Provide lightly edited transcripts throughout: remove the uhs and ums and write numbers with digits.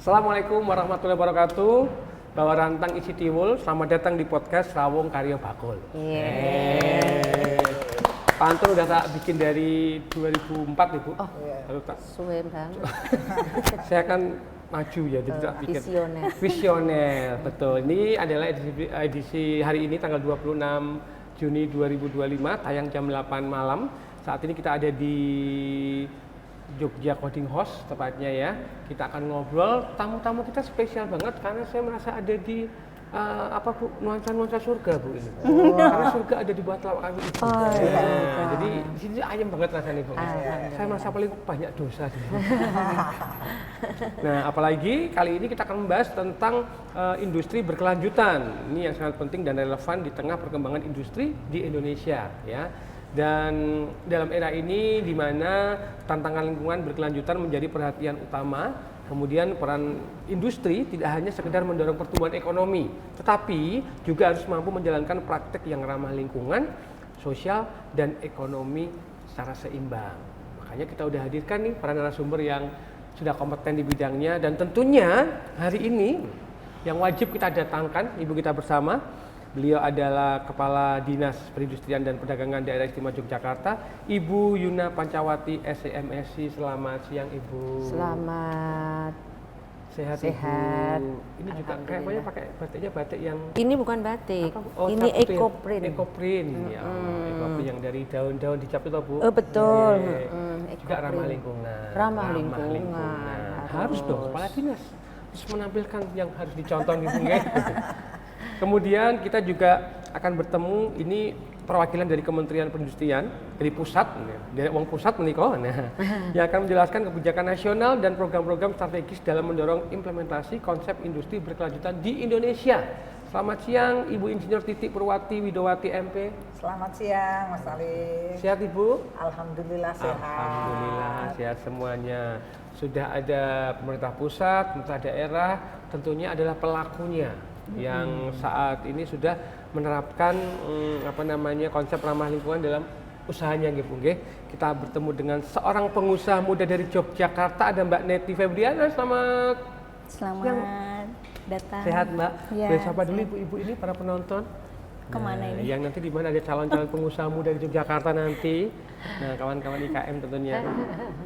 Assalamualaikum warahmatullahi wabarakatuh. Bawa rantang isi tiwul, selamat datang di podcast Rawung Karyo Bakul. Pantun udah tak bikin dari 2004 Ibu. Oh, lalu tak. suwe banget. Saya kan maju ya, jadi tak bikin. Visioner. Visioner, betul. Ini adalah edisi hari ini tanggal 26 Juni 2025, tayang jam 8 malam. Saat ini kita ada di Jogja Coding House tepatnya ya. Kita akan ngobrol, tamu-tamu kita spesial banget karena saya merasa ada di nuansa surga Bu ini. Karena surga ada di bawah telapak kaki Ibu. Jadi di sini ayam banget rasanya Bu. Saya merasa paling banyak dosa di sini. Nah, apalagi kali ini kita akan membahas tentang industri berkelanjutan. Ini yang sangat penting dan relevan di tengah perkembangan industri di Indonesia ya. Dan dalam era ini di mana tantangan lingkungan berkelanjutan menjadi perhatian utama, kemudian peran industri tidak hanya sekedar mendorong pertumbuhan ekonomi, tetapi juga harus mampu menjalankan praktek yang ramah lingkungan, sosial, dan ekonomi secara seimbang. Makanya kita udah hadirkan nih para narasumber yang sudah kompeten di bidangnya, dan tentunya hari ini yang wajib kita datangkan, ibu kita bersama. Beliau adalah Kepala Dinas Perindustrian dan Perdagangan Daerah Istimewa Yogyakarta, Ibu Yuna Pancawati SEMSI. Selamat siang Ibu. Selamat Sehat. Ibu. Ini juga kayaknya pakai batiknya batik yang ini bukan batik. Oh, ini cap itu ya? ekoprint. Ekoprint. Ya, ekoprint yang dari daun-daun dicap itu Bu. Oh, betul. Juga ramah lingkungan. Ramah lingkungan. Harus dong, Kepala Dinas harus menampilkan yang harus dicontoh gitu nggak? Kemudian kita juga akan bertemu, ini perwakilan dari Kementerian Perindustrian, dari pusat, dari uang pusat menikah, yang akan menjelaskan kebijakan nasional dan program-program strategis dalam mendorong implementasi konsep industri berkelanjutan di Indonesia. Selamat siang Ibu Insinyur Titik Purwati Widowati MP. Selamat siang Mas Ali. Sehat Ibu? Alhamdulillah sehat. Alhamdulillah sehat semuanya. Sudah ada pemerintah pusat, pemerintah daerah, tentunya adalah pelakunya yang saat ini sudah menerapkan konsep ramah lingkungan dalam usahanya gitu nggih. Kita bertemu dengan seorang pengusaha muda dari Yogyakarta, ada Mbak Neti Febriana. Selamat datang. Sehat Mbak. Ya, Boleh sapa dulu ibu-ibu ini para penonton. Kemana ini? Yang nanti di mana ada calon-calon pengusaha muda di Yogyakarta nanti. Nah, kawan-kawan IKM tentunya.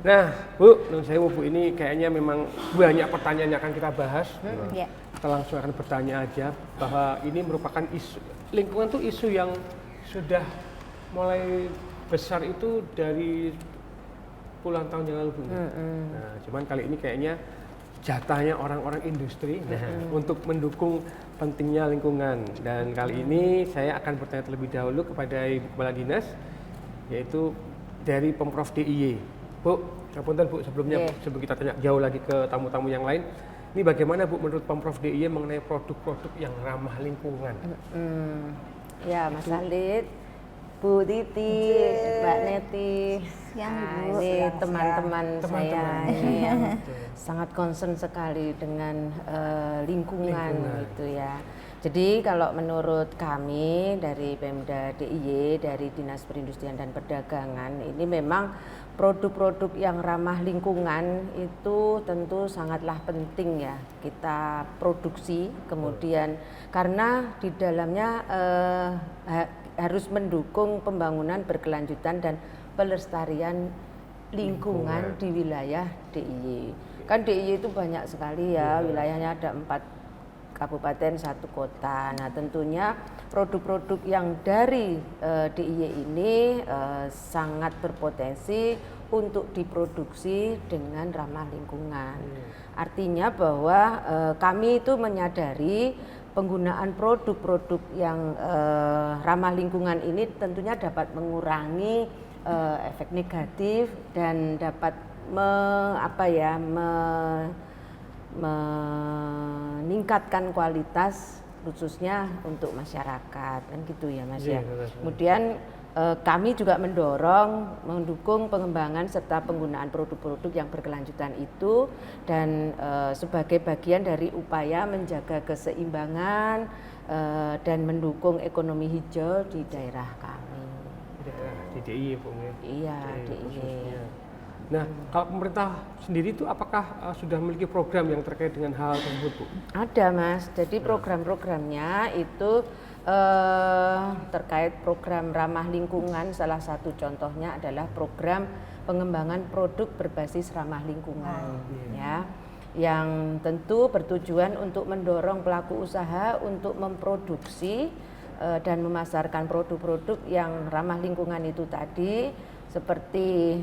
Nah, Bu, Bu ini kayaknya memang banyak pertanyaan yang akan kita bahas. Ya. Kita langsung akan bertanya aja bahwa ini merupakan isu lingkungan tuh isu yang sudah mulai besar itu dari puluhan tahun yang lalu Bu. Nah, cuman kali ini kayaknya jatahnya orang-orang industri untuk mendukung pentingnya lingkungan. Dan kali ini saya akan bertanya terlebih dahulu kepada Ibu Kepala Dinas, yaitu dari Pemprov DIY. Bu, ngapunten Bu, sebelumnya sebelum kita tanya jauh lagi ke tamu-tamu yang lain, ini bagaimana Bu menurut Pemprov DIY mengenai produk-produk yang ramah lingkungan? Ya Mas Alit, Bu Titi, Mbak Neti, ini teman-teman saya ini yang sangat concern sekali dengan lingkungan gitu ya. Jadi kalau menurut kami dari Pemda DIY, dari Dinas Perindustrian dan Perdagangan, ini memang produk-produk yang ramah lingkungan itu tentu sangatlah penting ya kita produksi, kemudian karena di dalamnya harus mendukung pembangunan berkelanjutan dan pelestarian lingkungan di wilayah DIY. Kan DIY itu banyak sekali ya, wilayahnya ada 4 kabupaten 1 kota. Nah, tentunya produk-produk yang dari DIY ini sangat berpotensi untuk diproduksi dengan ramah lingkungan. Artinya bahwa kami itu menyadari penggunaan produk-produk yang ramah lingkungan ini tentunya dapat mengurangi efek negatif dan dapat meningkatkan kualitas khususnya untuk masyarakat kan gitu ya Mas ya. Kemudian kami juga mendukung pengembangan serta penggunaan produk-produk yang berkelanjutan itu dan sebagai bagian dari upaya menjaga keseimbangan dan mendukung ekonomi hijau di daerah kami. Di DIY Bu. Iya, DIY. Nah, kalau pemerintah sendiri itu apakah sudah memiliki program yang terkait dengan hal tersebut, Bu? Ada, Mas. Jadi program-programnya itu terkait program ramah lingkungan. Salah satu contohnya adalah program pengembangan produk berbasis ramah lingkungan, ya, yang tentu bertujuan untuk mendorong pelaku usaha untuk memproduksi dan memasarkan produk-produk yang ramah lingkungan itu tadi, seperti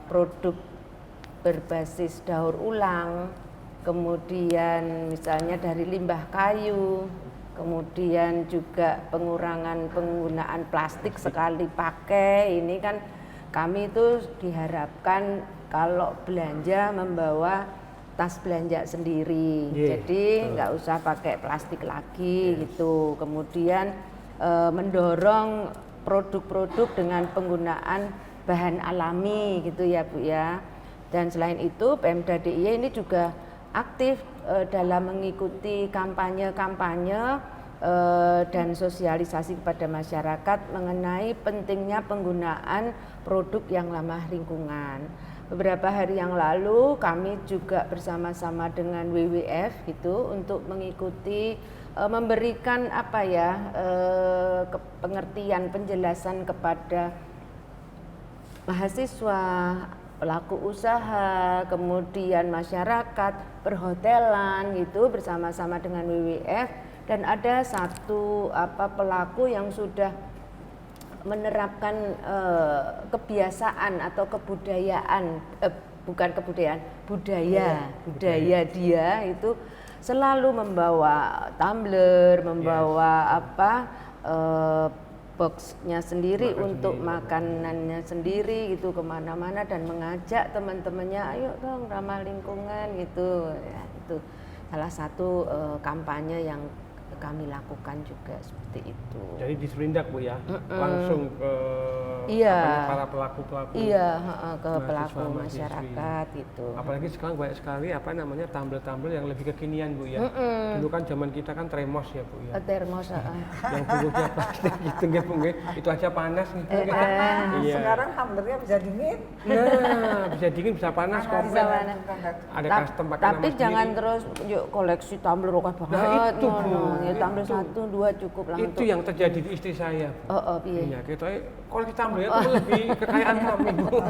produk berbasis daur ulang, kemudian misalnya dari limbah kayu, kemudian juga pengurangan penggunaan plastik sekali pakai. Ini kan kami itu diharapkan kalau belanja membawa tas belanja sendiri, jadi nggak usah pakai plastik lagi gitu. Kemudian mendorong produk-produk dengan penggunaan bahan alami gitu ya Bu ya. Dan selain itu Pemda DIY ini juga aktif dalam mengikuti kampanye-kampanye dan sosialisasi kepada masyarakat mengenai pentingnya penggunaan produk yang ramah lingkungan. Beberapa hari yang lalu kami juga bersama-sama dengan WWF gitu untuk mengikuti memberikan pengertian penjelasan kepada mahasiswa, pelaku usaha, kemudian masyarakat, perhotelan gitu bersama-sama dengan WWF, dan ada satu pelaku yang sudah menerapkan kebiasaan atau kebudayaan, budaya dia itu selalu membawa tumbler, membawa boxnya sendiri untuk makanannya sendiri gitu kemana-mana, dan mengajak teman-temannya, ayo dong ramah lingkungan gitu ya. Itu salah satu kampanye yang kami lakukan juga seperti itu. Jadi diselindak Bu ya, langsung ke para pelaku-pelaku. Iya, ke pelaku masyarakat itu. Apalagi sekarang banyak sekali tumbler-tumbler yang lebih kekinian Bu ya. Dulu kan zaman kita kan termos ya Bu ya. Termos. Yang bentuknya plastik gitu nggih Bu nggih. Itu aja panas gitu. Iya. Sekarang tumblernya bisa dingin. Nah, bisa dingin, bisa panas, komplit. Ada custom pakai nama Tapi sendiri. jangan terus yuk koleksi tumbler banget. Nah, itu Bu. Ya, tumbler 1, 2 cukup lah. Itu yang terjadi di istri saya. Iya. Iya, kita koleksi tumbler itu lebih kekayaan kami Bu.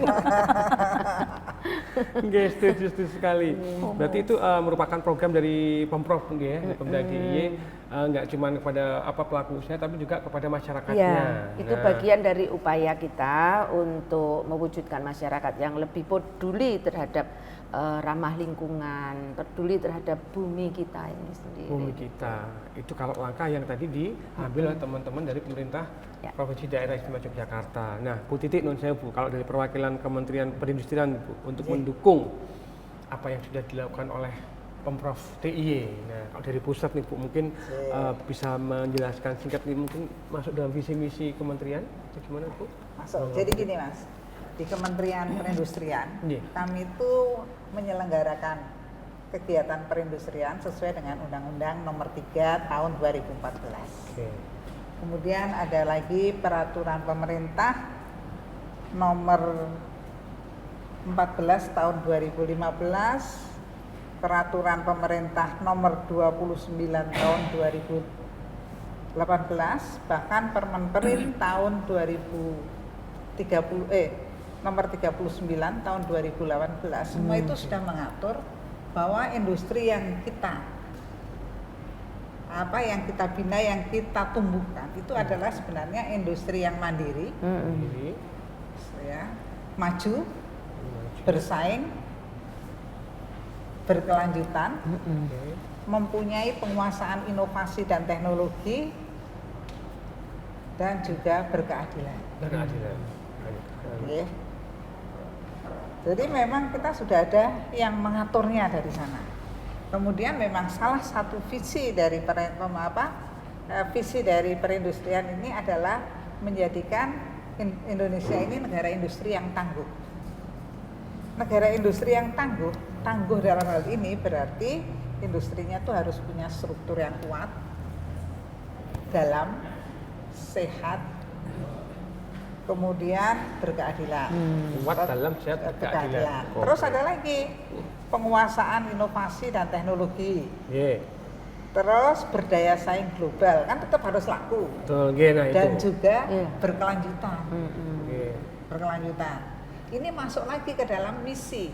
Nggih, setuju sekali. Berarti itu merupakan program dari Pemprov nggih ya, Pemda DIY, nggak cuma kepada pelaku usaha tapi juga kepada masyarakatnya. Ya, itu bagian dari upaya kita untuk mewujudkan masyarakat yang lebih peduli terhadap ramah lingkungan, peduli terhadap bumi kita ini sendiri. Bumi kita. Itu kalau langkah yang tadi diambil oleh teman-teman dari pemerintah Provinsi Daerah Istimewa Yogyakarta. Nah, Bu Titik nun sewu, kalau dari perwakilan Kementerian Perindustrian Bu, untuk mendukung apa yang sudah dilakukan oleh Pemprov DIY. Nah, kalau dari pusat nih Bu, mungkin bisa menjelaskan singkat nih, mungkin masuk dalam visi misi kementerian atau gimana Bu? Masuk. Jadi gini Mas, di Kementerian Perindustrian kami itu menyelenggarakan kegiatan perindustrian sesuai dengan Undang-Undang Nomor 3 Tahun 2014. Kemudian ada lagi Peraturan Pemerintah Nomor 14 Tahun 2015, Peraturan Pemerintah Nomor 29 Tahun 2018, bahkan Permenperin Tahun 2030 Nomor 39 Tahun 2018. Semua itu sudah mengatur bahwa industri yang kita bina, yang kita tumbuhkan itu adalah sebenarnya industri yang mandiri, ya, maju, bersaing, berkelanjutan, mempunyai penguasaan inovasi dan teknologi, dan juga berkeadilan. Jadi memang kita sudah ada yang mengaturnya dari sana. Kemudian memang salah satu visi dari perindustrian ini adalah menjadikan Indonesia ini negara industri yang tangguh. Negara industri yang tangguh dalam hal ini berarti industrinya tuh harus punya struktur yang kuat, dalam, sehat, kemudian berkeadilan. Kuat dalam sehat berkeadilan. Terus ada lagi penguasaan inovasi dan teknologi. Yeah. Terus berdaya saing global, kan tetap harus laku. Betul, nah dan itu. juga Iya. berkelanjutan. Yeah. Berkelanjutan. Ini masuk lagi ke dalam misi.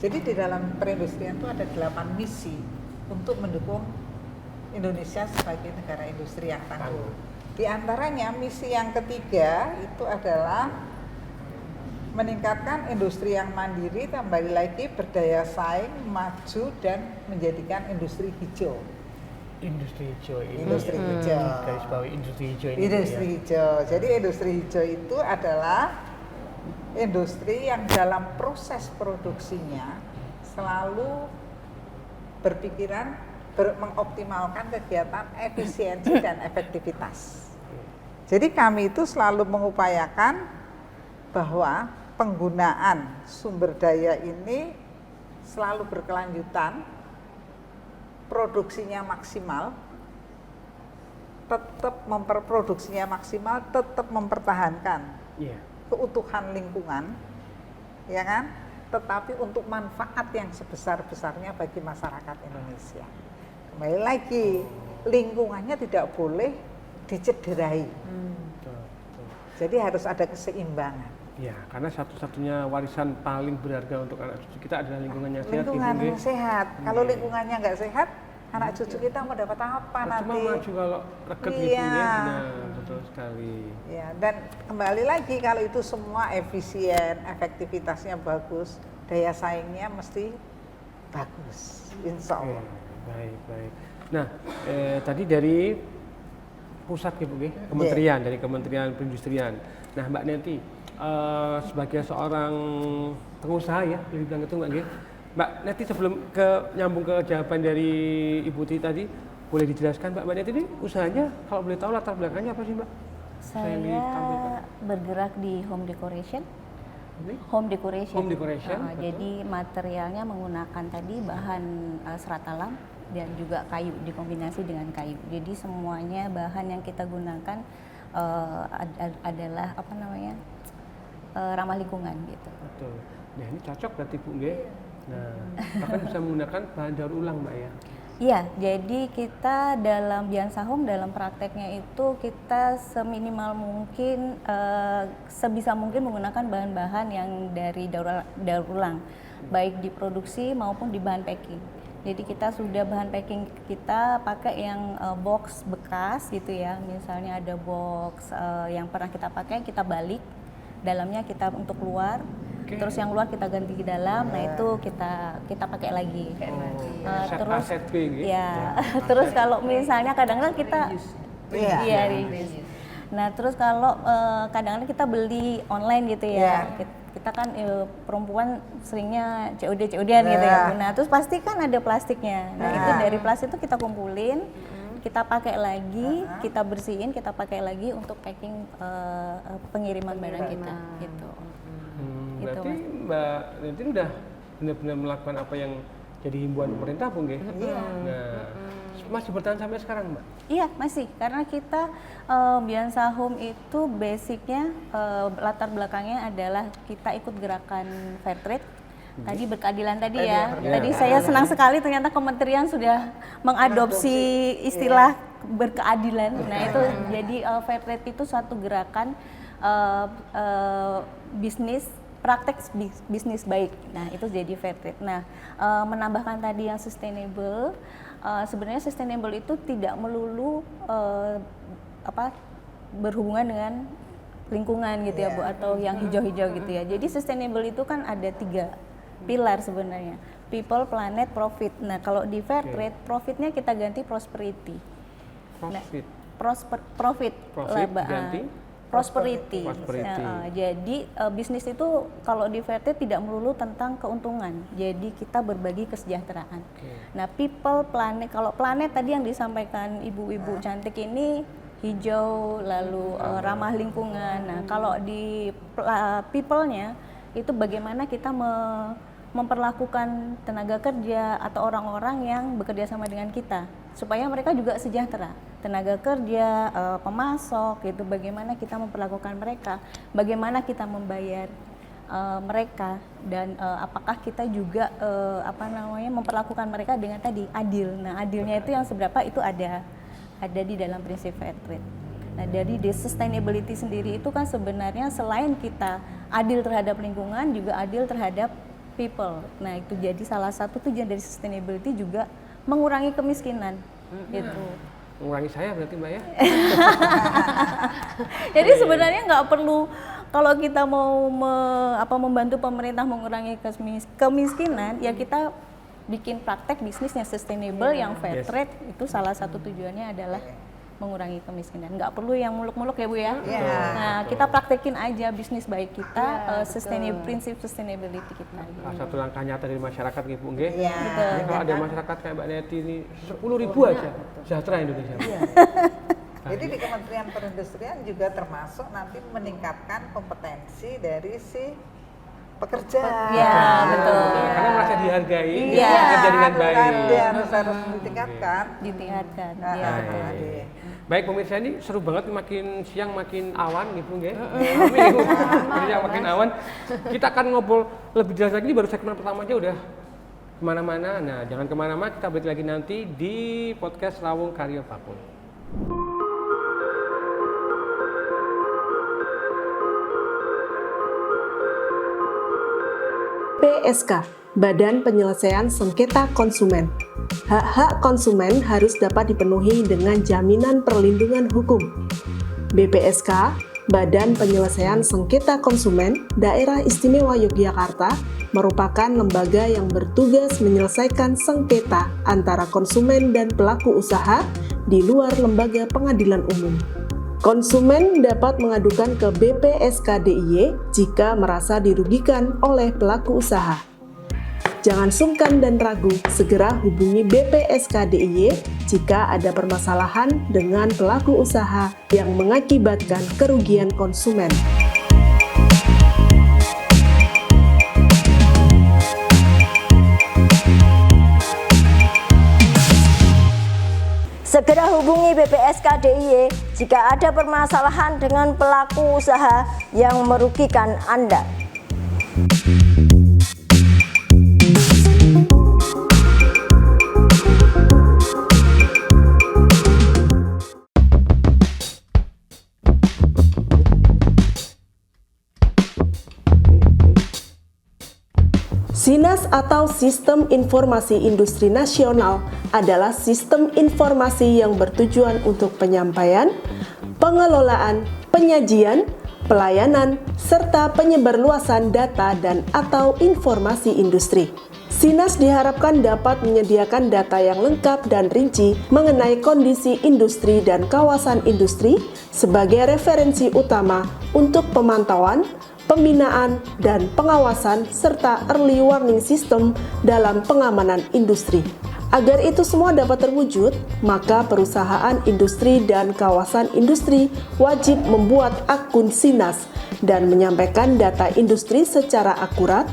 Jadi di dalam perindustrian itu ada 8 misi untuk mendukung Indonesia sebagai negara industri yang tangguh. Di antaranya misi yang ketiga itu adalah meningkatkan industri yang mandiri, kembali lagi berdaya saing, maju dan menjadikan industri hijau. Industri hijau ini. Industri hijau. Garis bawahi industri hijau ini. Industri hijau. Jadi industri hijau itu adalah industri yang dalam proses produksinya selalu berpikiran mengoptimalkan kegiatan efisiensi dan efektivitas. Jadi kami itu selalu mengupayakan bahwa penggunaan sumber daya ini selalu berkelanjutan, produksinya maksimal, tetap memperproduksinya maksimal, tetap mempertahankan keutuhan lingkungan, ya kan? Tetapi untuk manfaat yang sebesar-besarnya bagi masyarakat Indonesia. Kembali lagi, lingkungannya tidak boleh dicederai. Jadi harus ada keseimbangan. Ya, karena satu-satunya warisan paling berharga untuk anak cucu kita adalah lingkungan yang sehat. Lingkungan yang sehat. Kalau lingkungannya nggak sehat, anak cucu kita mau dapat apa nanti? Cuma maju kalau reget gitu ya. Benar, betul sekali. Ya, dan kembali lagi kalau itu semua efisien, efektivitasnya bagus, daya saingnya mesti bagus, insya Allah. Baik. Nah, tadi dari pusat ya Bu, kementerian, dari Kementerian Perindustrian. Nah, Mbak Neti, sebagai seorang pengusaha ya, lebih bilang itu Mbak, Mbak Neti sebelum nyambung ke jawaban dari Ibu Titi tadi, boleh dijelaskan Mbak Neti ini usahanya kalau boleh tahu latar belakangnya apa sih Mbak? Saya bergerak di home decoration. Jadi materialnya menggunakan tadi bahan serat alam dan juga kayu, dikombinasi dengan kayu. Jadi semuanya bahan yang kita gunakan adalah ramah lingkungan gitu. Betul. Nah ini cocok berarti Bu nggih. Nah, bahkan bisa menggunakan bahan daur ulang Mbak ya. Iya, jadi kita dalam Biansa Home dalam prakteknya itu kita seminimal mungkin, sebisa mungkin menggunakan bahan-bahan yang dari daur ulang, baik di produksi maupun di bahan packing. Jadi kita sudah bahan packing kita pakai yang box bekas gitu ya, misalnya ada box yang pernah kita pakai kita balik, dalamnya kita untuk luar. Terus yang luar kita ganti ke dalam, nah itu kita pakai lagi. Terus ya, terus kalau misalnya kadang-kadang kita reuse. Nah terus kalau kadang-kadang kita beli online gitu ya, kita kan perempuan seringnya COD-an gitu ya. Nah terus pasti kan ada plastiknya. Nah itu dari plastik itu kita kumpulin, kita pakai lagi, kita bersihin, kita pakai lagi untuk packing pengiriman barang kita gitu. Berarti Mbak Neti udah benar-benar melakukan apa yang jadi himbauan pemerintah Bu nggih? Nah, masih bertahan sampai sekarang Mbak? Iya masih, karena kita Biansa Home itu basicnya latar belakangnya adalah kita ikut gerakan fair trade. Tadi berkeadilan tadi ya. Tadi saya senang sekali ternyata kementerian sudah mengadopsi istilah berkeadilan. Nah itu jadi fair trade itu suatu gerakan praktek bisnis baik. Nah itu jadi fair trade. Nah menambahkan tadi yang sustainable, sebenarnya sustainable itu tidak melulu berhubungan dengan lingkungan gitu ya Bu, atau yang hijau-hijau gitu ya. Jadi sustainable itu kan ada 3 pilar sebenarnya, people, planet, profit. Nah kalau di fair trade profitnya kita ganti prosperity. Profit ganti prosperity. Jadi bisnis itu kalau di fair trade tidak melulu tentang keuntungan. Jadi kita berbagi kesejahteraan. Nah, people, planet, kalau planet tadi yang disampaikan ibu-ibu cantik ini hijau, lalu ramah lingkungan. Nah, kalau di people-nya itu bagaimana kita memperlakukan tenaga kerja atau orang-orang yang bekerja sama dengan kita supaya mereka juga sejahtera. tenaga kerja, pemasok, gitu. Bagaimana kita memperlakukan mereka, bagaimana kita membayar mereka, dan apakah kita juga memperlakukan mereka dengan tadi adil. Nah, adilnya itu yang seberapa itu ada di dalam prinsip fair trade. Nah, dari sustainability sendiri itu kan sebenarnya selain kita adil terhadap lingkungan, juga adil terhadap people. Nah, itu jadi salah satu tujuan dari sustainability juga mengurangi kemiskinan. Gitu. Mengurangi saya berarti Mbak ya? Jadi sebenarnya nggak perlu, kalau kita mau membantu pemerintah mengurangi kemiskinan, ya kita bikin praktek bisnis yang sustainable, yang fair trade. Itu salah satu tujuannya adalah mengurangi kemiskinan. Nggak perlu yang muluk-muluk ya Bu ya. Nah, kita praktekin aja bisnis baik kita, prinsip sustainability kita. Salah satu langkah nyata dari masyarakat gitu Bu nggih. Betul. Jadi kalau ada masyarakat kayak Mbak Neti ini 10.000 aja sejahtera Indonesia. Jadi di Kementerian Perindustrian juga termasuk nanti meningkatkan kompetensi dari si pekerja. Iya, betul. Karena merasa dihargai, Iya. bekerja dengan baik. Dia harus ditingkatkan. Ditingkatkan. Nah, Iya, betul. adik. Baik pemirsa, ini seru banget, makin siang makin awan gitu nggih. Makin makin awan. Kita akan ngobrol lebih jelas lagi, ini baru segmen pertama aja udah kemana-mana. Nah, jangan kemana-mana, kita balik lagi nanti di podcast Rawung Karyo Bakul. BPSK, Badan Penyelesaian Sengketa Konsumen. Hak-hak konsumen harus dapat dipenuhi dengan jaminan perlindungan hukum. BPSK, Badan Penyelesaian Sengketa Konsumen, Daerah Istimewa Yogyakarta, merupakan lembaga yang bertugas menyelesaikan sengketa antara konsumen dan pelaku usaha di luar lembaga pengadilan umum. Konsumen dapat mengadukan ke BPSK DIY jika merasa dirugikan oleh pelaku usaha. Jangan sungkan dan ragu, segera hubungi BPSK DIY jika ada permasalahan dengan pelaku usaha yang mengakibatkan kerugian konsumen. Segera hubungi BPSK DIY jika ada permasalahan dengan pelaku usaha yang merugikan Anda. SINAS atau Sistem Informasi Industri Nasional adalah sistem informasi yang bertujuan untuk penyampaian, pengelolaan, penyajian, pelayanan, serta penyebarluasan data dan atau informasi industri. SINAS diharapkan dapat menyediakan data yang lengkap dan rinci mengenai kondisi industri dan kawasan industri sebagai referensi utama untuk pemantauan, pembinaan, dan pengawasan, serta early warning system dalam pengamanan industri. Agar itu semua dapat terwujud, maka perusahaan industri dan kawasan industri wajib membuat akun SINAS dan menyampaikan data industri secara akurat.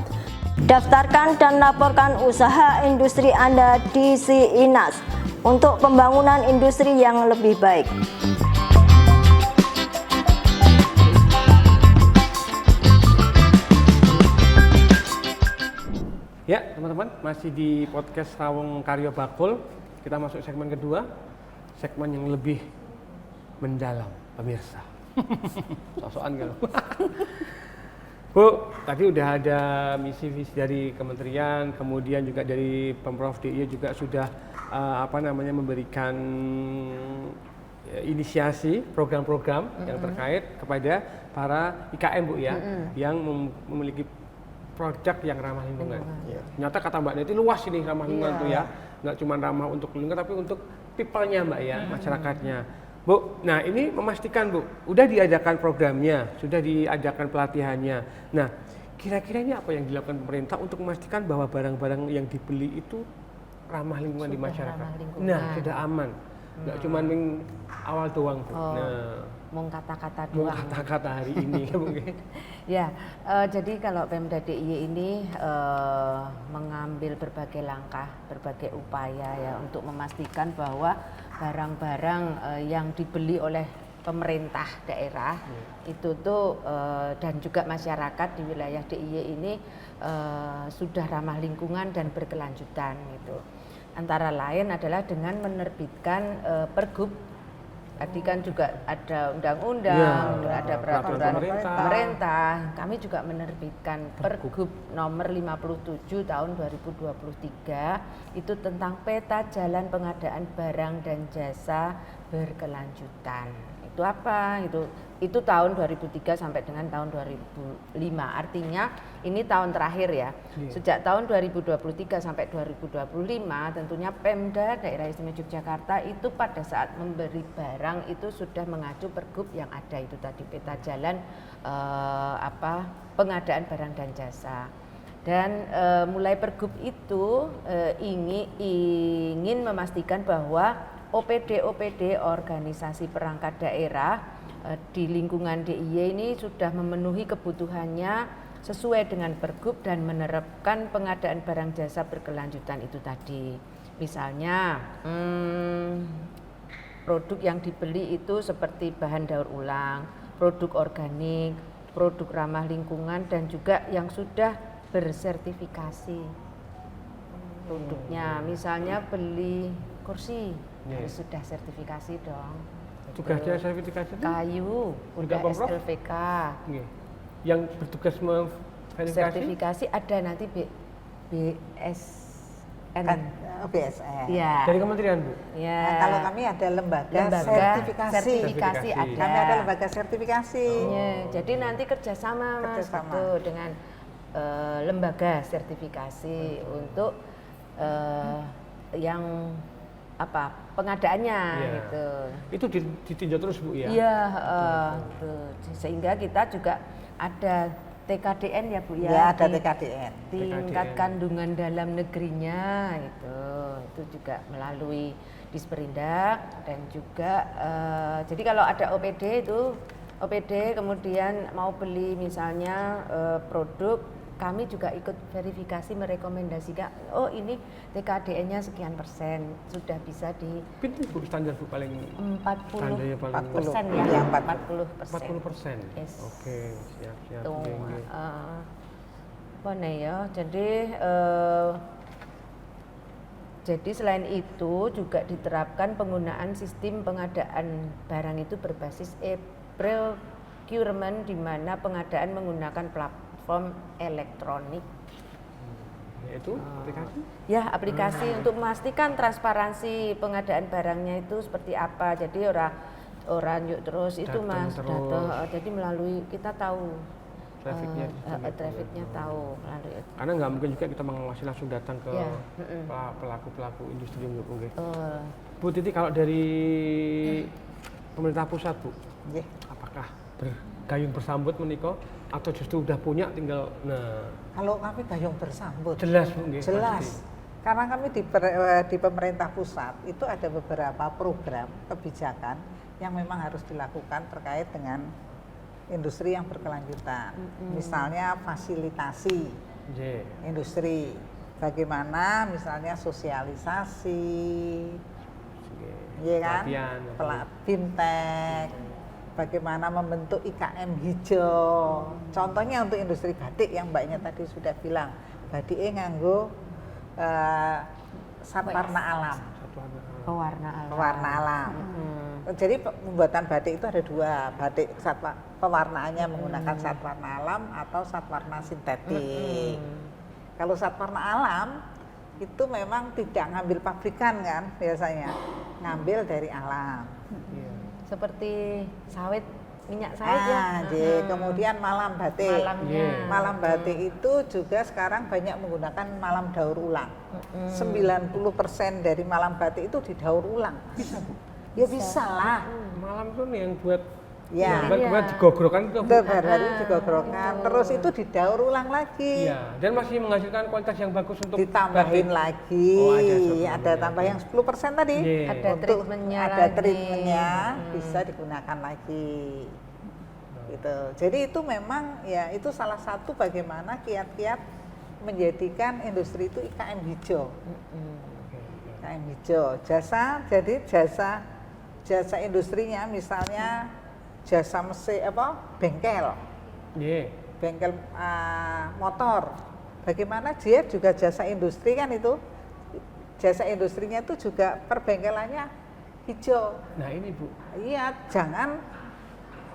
Daftarkan dan laporkan usaha industri Anda di SINAS untuk pembangunan industri yang lebih baik. Ya, teman-teman, masih di podcast Rawung Karyo Bakul. Kita masuk segmen kedua, segmen yang lebih mendalam, pemirsa. Sosokan kalau. Bu, tadi udah ada misi-visi dari kementerian, kemudian juga dari Pemprov DIY juga sudah memberikan inisiasi program-program yang terkait kepada para IKM Bu ya, yang memiliki produk yang ramah lingkungan. Ternyata kata Mbak Neti luas ini ramah lingkungan tuh ya, nggak cuma ramah untuk lingkungan tapi untuk people-nya Mbak ya, masyarakatnya. Bu, nah ini memastikan Bu, udah diadakan programnya, sudah diadakan pelatihannya. Nah, kira-kira ini apa yang dilakukan pemerintah untuk memastikan bahwa barang-barang yang dibeli itu ramah lingkungan di masyarakat? Nah, sudah aman, nggak cuma awal doang Bu. Nah, Mung kata-kata mau doang. kata-kata hari ini mungkin. Ya, jadi kalau Pemda DIY ini mengambil berbagai langkah, berbagai upaya ya untuk memastikan bahwa barang-barang yang dibeli oleh pemerintah daerah itu tuh dan juga masyarakat di wilayah DIY ini sudah ramah lingkungan dan berkelanjutan gitu. Antara lain adalah dengan menerbitkan pergub. Tadi kan juga ada undang-undang, ada peraturan pemerintah. Kami juga menerbitkan Pergub nomor 57 tahun 2023 itu tentang peta jalan pengadaan barang dan jasa berkelanjutan. Itu apa? Itu tahun 2003 sampai dengan tahun 2005. Artinya ini tahun terakhir ya. Sejak tahun 2023 sampai 2025 tentunya Pemda Daerah Istimewa Yogyakarta itu pada saat memberi barang itu sudah mengacu pergub yang ada itu tadi peta jalan pengadaan barang dan jasa. Dan mulai pergub itu ingin memastikan bahwa OPD organisasi perangkat daerah di lingkungan DIY ini sudah memenuhi kebutuhannya sesuai dengan pergub dan menerapkan pengadaan barang jasa berkelanjutan itu tadi. Misalnya produk yang dibeli itu seperti bahan daur ulang, produk organik, produk ramah lingkungan dan juga yang sudah bersertifikasi produknya. Misalnya beli kursi harus sudah sertifikasi dong. Tugasnya sertifikasi itu kayu, udah SLVK. Yang bertugas memverifikasi? Sertifikasi ada nanti BSN. BSN. Ya. Dari kementerian, Bu? Ya. Nah, kalau kami ada lembaga sertifikasi ada. Kami ada lembaga sertifikasi. Ya, jadi nanti kerjasama Mas betul dengan lembaga sertifikasi untuk yang pengadaannya gitu. Itu ditinjau terus Bu ya? Iya, sehingga kita juga ada TKDN ya Bu ya. Ya ada TKDN. Tingkat kandungan dalam negerinya itu juga melalui Disperindak dan juga jadi kalau ada OPD kemudian mau beli misalnya produk kami juga ikut verifikasi merekomendasikan ini TKDN-nya sekian persen sudah bisa di standar Bu paling 40% ya. 40%. Yes. Oke, siap. Jadi selain itu juga diterapkan penggunaan sistem pengadaan barang itu berbasis e-procurement di mana pengadaan menggunakan platform elektronik. Yaitu aplikasi? Ya, aplikasi untuk memastikan transparansi pengadaan barangnya itu seperti apa. Jadi orang yuk terus itu Mas data. Jadi melalui kita tahu trafficnya tahu melalui itu. Karena nggak mungkin juga kita mengawasi langsung datang ke pelaku industri mungkin. Bu Titi, kalau dari pemerintah pusat Bu, apakah bergayung bersambut menikah atau justru udah punya tinggal kalau kami gayung bersambut jelas Bu, jelas pasti. Karena kami di pemerintah pusat itu ada beberapa program kebijakan yang memang harus dilakukan terkait dengan industri yang berkelanjutan. Misalnya fasilitasi industri, bagaimana misalnya sosialisasi, ya kan, fintech, bagaimana membentuk IKM hijau. Contohnya untuk industri batik yang Mbaknya tadi sudah bilang, batiknya nganggo satwarna alam. Pewarna alam. Jadi pembuatan batik itu ada dua, batik pewarnaannya menggunakan satwarna alam atau satwarna sintetik. Kalau satwarna alam itu memang tidak ngambil pabrikan kan biasanya, ngambil dari alam. Seperti sawit, minyak sawit kemudian malam batik. Malam batik itu juga sekarang banyak menggunakan malam daur ulang. 90% dari malam batik itu didaur ulang. Bisa Bu? Ya bisa lah. Malam itu yang buat buat digogrokkan itu baru digogrokkan, terus itu didaur ulang lagi. Iya, dan masih menghasilkan kualitas yang bagus untuk ditambahin lagi. Ada tambah yang 10% tadi. Ada treatmentnya, bisa digunakan lagi. Gitu. Jadi itu memang ya itu salah satu bagaimana kiat-kiat menjadikan industri itu IKM hijau. UMKM hijau. Jasa industrinya misalnya jasa mesin bengkel. Iya. Bengkel motor. Bagaimana dia juga jasa industri kan itu. Jasa industrinya itu juga perbengkelannya hijau. Nah ini Bu. Iya, jangan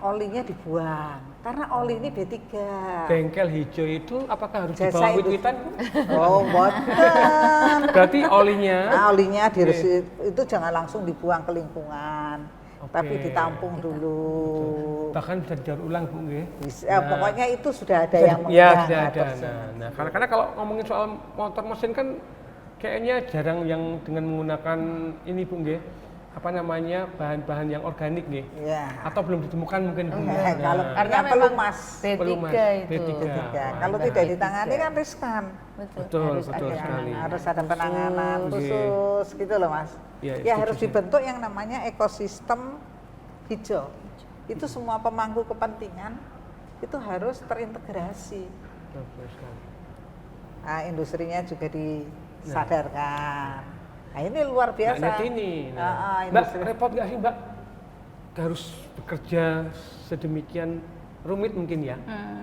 olinya dibuang. Karena oli ini B3. Bengkel hijau itu apakah harus Jasa dibawa industri. wit-witan Bu? Oh, boten. Berarti olinya Nah, olinya itu jangan langsung dibuang ke lingkungan, Oke. tapi ditampung dulu. bahkan bisa didaur ulang Bu nggih. Bisa, pokoknya itu sudah ada yang Ya mengatur sudah ada. semua. Nah, karena kalau ngomongin soal motor mesin kan kayaknya jarang yang dengan menggunakan ini Bu nggih. Apa namanya bahan-bahan yang organik nih? Ya. Atau belum ditemukan mungkin Bu. Kalau Karena yang memang pelumas. B3 Pelumas, itu. B3. Ya, kalau tidak ditangani kan riskan. Betul, Harus betul ada sekali. Harus ada penanganan Khusus. khusus gitu loh Mas. Iya, Ya setuju harus sih. dibentuk yang namanya ekosistem hijau. Itu semua pemangku kepentingan itu harus terintegrasi. Betul sekali. Nah, industrinya juga disadarkan. Nah, ini luar biasa. Mbak Neti ini. Mbak, Mbak, repot nggak sih Mbak? Harus bekerja sedemikian rumit mungkin ya.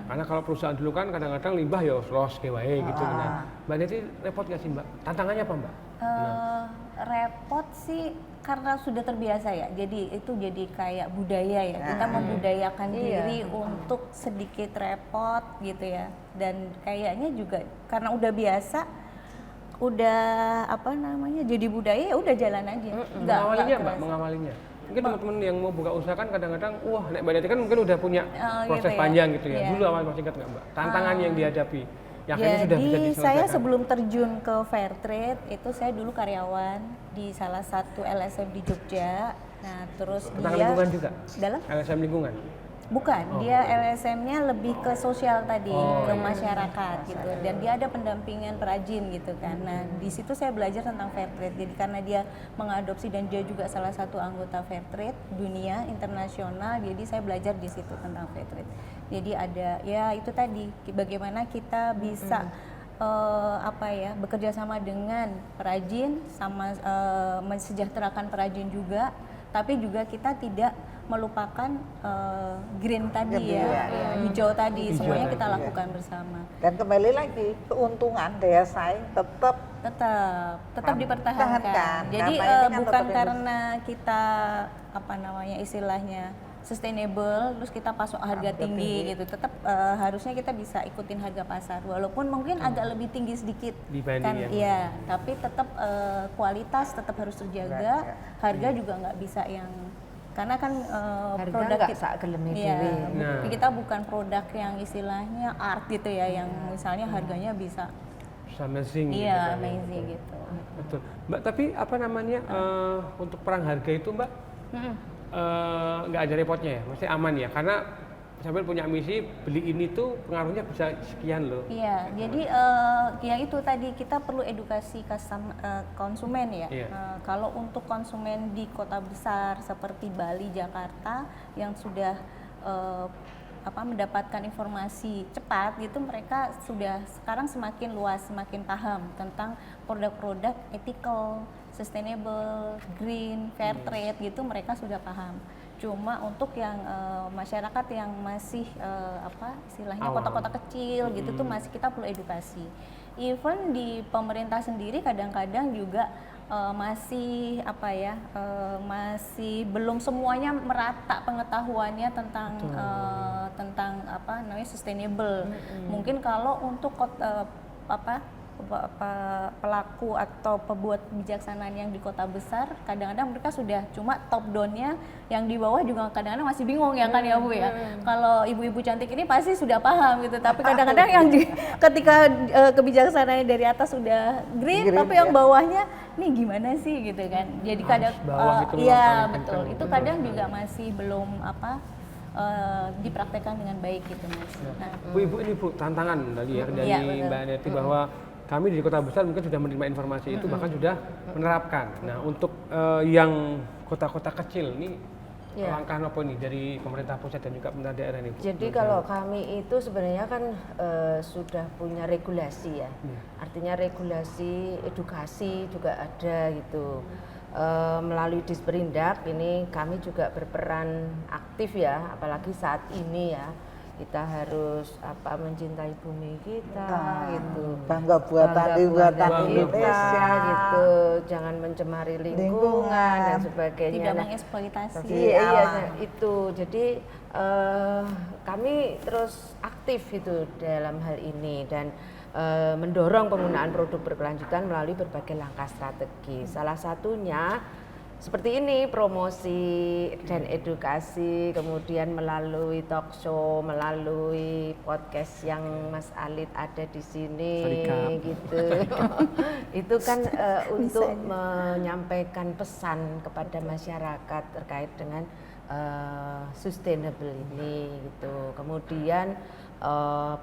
Karena kalau perusahaan dulu kan kadang-kadang limbah ya los kewae gitu. Nah, Mbak Neti repot nggak sih Mbak? Tantangannya apa Mbak? Repot sih karena sudah terbiasa ya. Jadi itu jadi kayak budaya ya. Kita membudayakan diri untuk sedikit repot gitu ya. Dan kayaknya juga karena udah biasa, udah apa namanya jadi budaya ya udah jalan aja. Mengawalinya Mbak, kerasa. mengawalinya. Mungkin teman-teman yang mau buka usaha kan kadang-kadang, wah Nek Mbak Neti kan mungkin udah punya proses gitu ya. panjang gitu ya. Iya. Dulu awal masih ingat nggak Mbak? Tantangan yang dihadapi. Yang akhirnya sudah bisa Jadi diselesaikan. saya sebelum terjun ke Fairtrade itu saya dulu karyawan di salah satu LSM di Jogja. Nah terus Tentang dia lingkungan juga? dalam LSM lingkungan? bukan dia LSM-nya lebih ke sosial tadi ke masyarakat gitu dan dia ada pendampingan perajin gitu kan. Nah di situ saya belajar tentang Fairtrade. Jadi karena dia mengadopsi dan dia juga salah satu anggota Fairtrade dunia internasional, jadi saya belajar di situ tentang Fairtrade. Jadi ada ya itu tadi bagaimana kita bisa apa ya bekerja sama dengan perajin sama mensejahterakan perajin juga, tapi juga kita tidak melupakan green tadi hijau tadi, semuanya kita lakukan bersama. Dan kembali lagi keuntungan daya saing tetap dipertahankan. Jadi Karena ini kan bukan tetap karena kita apa namanya istilahnya sustainable terus kita pasok harga tinggi gitu, tetap harusnya kita bisa ikutin harga pasar walaupun mungkin agak lebih tinggi sedikit Dibanding kan yang iya, tapi tetap kualitas tetap harus terjaga, harga juga nggak bisa yang karena kan Harga produk nggak kita sak geleme iya, dhewe. Nah. kita bukan produk yang istilahnya art gitu ya, yang misalnya harganya bisa Amazing gitu iya kan. amazing gitu. Betul. Mbak, tapi apa namanya untuk perang harga itu Mbak nggak ada repotnya ya? Maksudnya aman ya? Karena sampai punya misi beli ini tuh pengaruhnya bisa sekian loh. Iya, jadi ya itu tadi kita perlu edukasi konsumen ya. Iya. Kalau untuk konsumen di kota besar seperti Bali, Jakarta yang sudah mendapatkan informasi cepat gitu, mereka sudah sekarang semakin luas, semakin paham tentang produk-produk ethical, sustainable, green, fair trade gitu, mereka sudah paham. Cuma untuk yang masyarakat yang masih istilahnya Awal. kota-kota kecil gitu tuh masih kita perlu edukasi. Even di pemerintah sendiri kadang-kadang juga masih masih belum semuanya merata pengetahuannya tentang sustainable. Mungkin kalau untuk pelaku atau pembuat kebijaksanaan yang di kota besar, kadang-kadang mereka sudah cuma top down-nya, yang di bawah juga kadang-kadang masih bingung ya kan ya Bu ya. Kalau ibu-ibu cantik ini pasti sudah paham gitu, tapi kadang-kadang yang ketika kebijaksanaan dari atas sudah green tapi yang bawahnya nih gimana sih gitu kan. Jadi kadang bawah itu iya paling betul, kencang. itu kadang juga masih belum dipraktekkan dengan baik gitu Mas. Nah, Bu, Ibu ini Bu tantangan tadi ya dari Iya, betul. Mbak Neti bahwa kami di kota besar mungkin sudah menerima informasi itu, bahkan sudah menerapkan. Nah untuk yang kota-kota kecil ini langkah apa nih dari pemerintah pusat dan juga pemerintah daerah ini Bu? Jadi kalau kami itu sebenarnya kan sudah punya regulasi ya. artinya regulasi, edukasi juga ada gitu. Melalui Disperindak ini kami juga berperan aktif ya, apalagi saat ini ya. Kita harus mencintai bumi kita gitu. Bangga buatan Indonesia gitu. Jangan mencemari lingkungan dan sebagainya. Tidak mengeksploitasi. Iya, itu. Jadi kami terus aktif itu dalam hal ini dan mendorong penggunaan produk berkelanjutan melalui berbagai langkah strategi. Salah satunya seperti ini, promosi dan edukasi, kemudian melalui talk show, melalui podcast yang Mas Alit ada di sini, gitu. Itu kan untuk menyampaikan pesan kepada masyarakat terkait dengan sustainable ini, gitu. Kemudian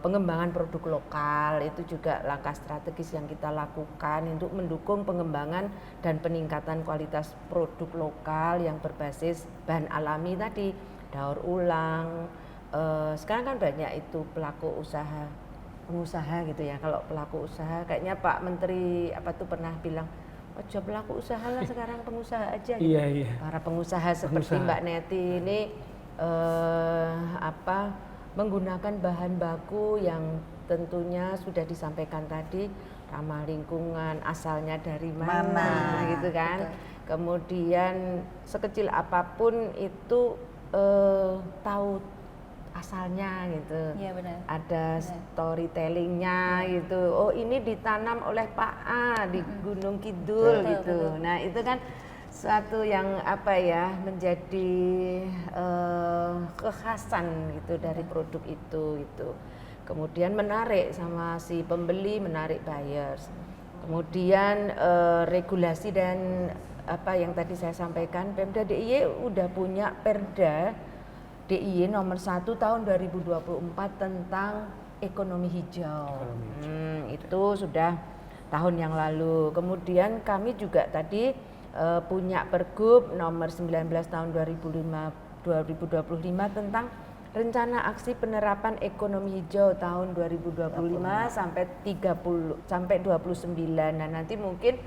pengembangan produk lokal itu juga langkah strategis yang kita lakukan untuk mendukung pengembangan dan peningkatan kualitas produk lokal yang berbasis bahan alami tadi, daur ulang. Sekarang kan banyak itu pelaku usaha, pengusaha gitu ya. Kalau pelaku usaha kayaknya Pak Menteri pernah bilang, ojo pelaku usaha lah, sekarang pengusaha aja gitu. Iya. Para pengusaha seperti Mbak Neti ini menggunakan bahan baku yang tentunya sudah disampaikan tadi ramah lingkungan, asalnya dari mana gitu kan. Betul. Kemudian sekecil apapun itu tahu asalnya gitu. Iya, benar. Ada storytellingnya gitu. Oh, ini ditanam oleh Pak A di Gunung Kidul gitu. Nah, itu kan suatu yang menjadi kekhasan gitu dari produk itu gitu. Kemudian menarik sama si pembeli, menarik buyers. Kemudian regulasi dan yang tadi saya sampaikan, Pemda DIY udah punya Perda DIY nomor 1 tahun 2024 tentang ekonomi hijau. Itu sudah tahun yang lalu. Kemudian kami juga tadi punya Pergub nomor 19 tahun 2025 tentang rencana aksi penerapan ekonomi hijau tahun 2025 sampai 29. Nah, nanti mungkin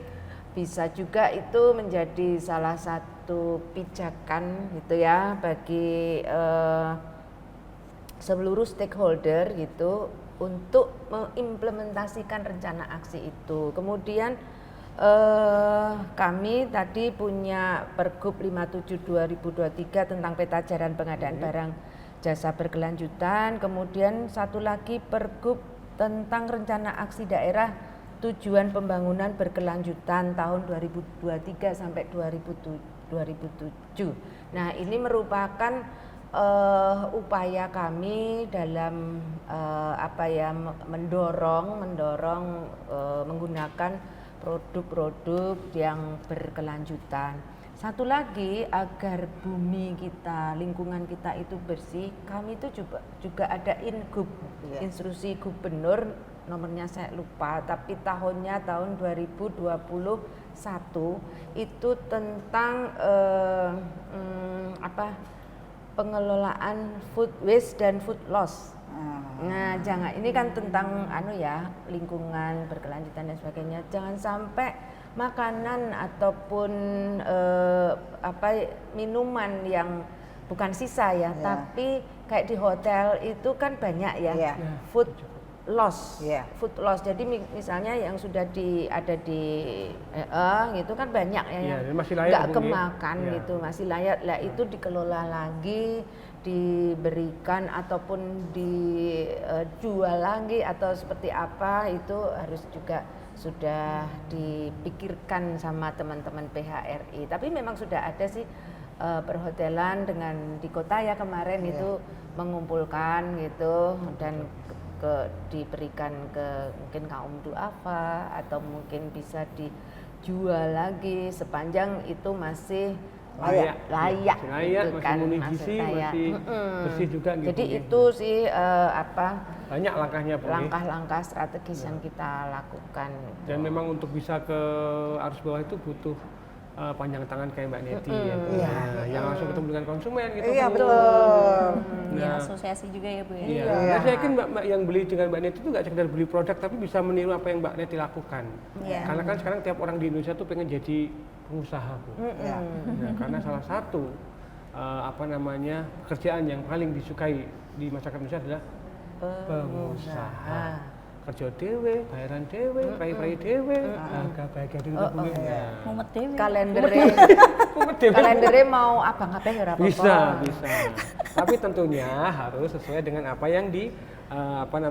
bisa juga itu menjadi salah satu pijakan gitu ya bagi seluruh stakeholder gitu untuk mengimplementasikan rencana aksi itu. Kemudian kami tadi punya Pergub 57 2023 tentang peta jalan pengadaan barang jasa berkelanjutan. Kemudian satu lagi Pergub tentang rencana aksi daerah tujuan pembangunan berkelanjutan tahun 2023 sampai 2007. Nah, ini merupakan upaya kami dalam mendorong menggunakan produk-produk yang berkelanjutan. Satu lagi, agar bumi kita, lingkungan kita itu bersih, kami itu juga ada instruksi gubernur, nomornya saya lupa, tapi tahunnya tahun 2021 itu tentang pengelolaan food waste dan food loss. Nah, ini kan tentang lingkungan berkelanjutan dan sebagainya. Jangan sampai makanan ataupun minuman yang bukan sisa ya, tapi kayak di hotel itu kan banyak ya, food loss. Food loss. Jadi misalnya yang sudah ada di gitu kan banyak ya yang nggak kemakan gitu, masih layak. Lah itu dikelola lagi, diberikan ataupun dijual lagi atau seperti apa, itu harus juga sudah dipikirkan sama teman-teman PHRI. Tapi memang sudah ada sih perhotelan dengan di kota ya kemarin itu mengumpulkan gitu dan diberikan ke mungkin kaum duafa atau mungkin bisa dijual lagi sepanjang itu masih layak gitu kan, masih bersih juga gitu. Jadi itu sih banyak langkahnya, langkah-langkah strategis yang kita lakukan. Dan memang untuk bisa ke arus bawah itu butuh panjang tangan kayak Mbak Neti ya, Bu. Nah, yang langsung ketemu dengan konsumen gitu. Iya Bu. betul. Ya, asosiasi juga ya Bu ya. Iya. Nah, saya yakin Mbak yang beli dengan Mbak Neti itu nggak sekedar beli produk, tapi bisa meniru apa yang Mbak Neti lakukan. Iya. Karena kan sekarang tiap orang di Indonesia tuh pengen jadi pengusaha, Bu. Nah, karena salah satu pekerjaan yang paling disukai di masyarakat Indonesia adalah pengusaha. Kerja dewe, bayaran dewe, prai-prai dewe, harga bahagia dulu sebelumnya. Mumet dewe. Kalendernya mau abang-abang ya apa-apa. Bisa. Tapi tentunya harus sesuai dengan apa yang ditawarkan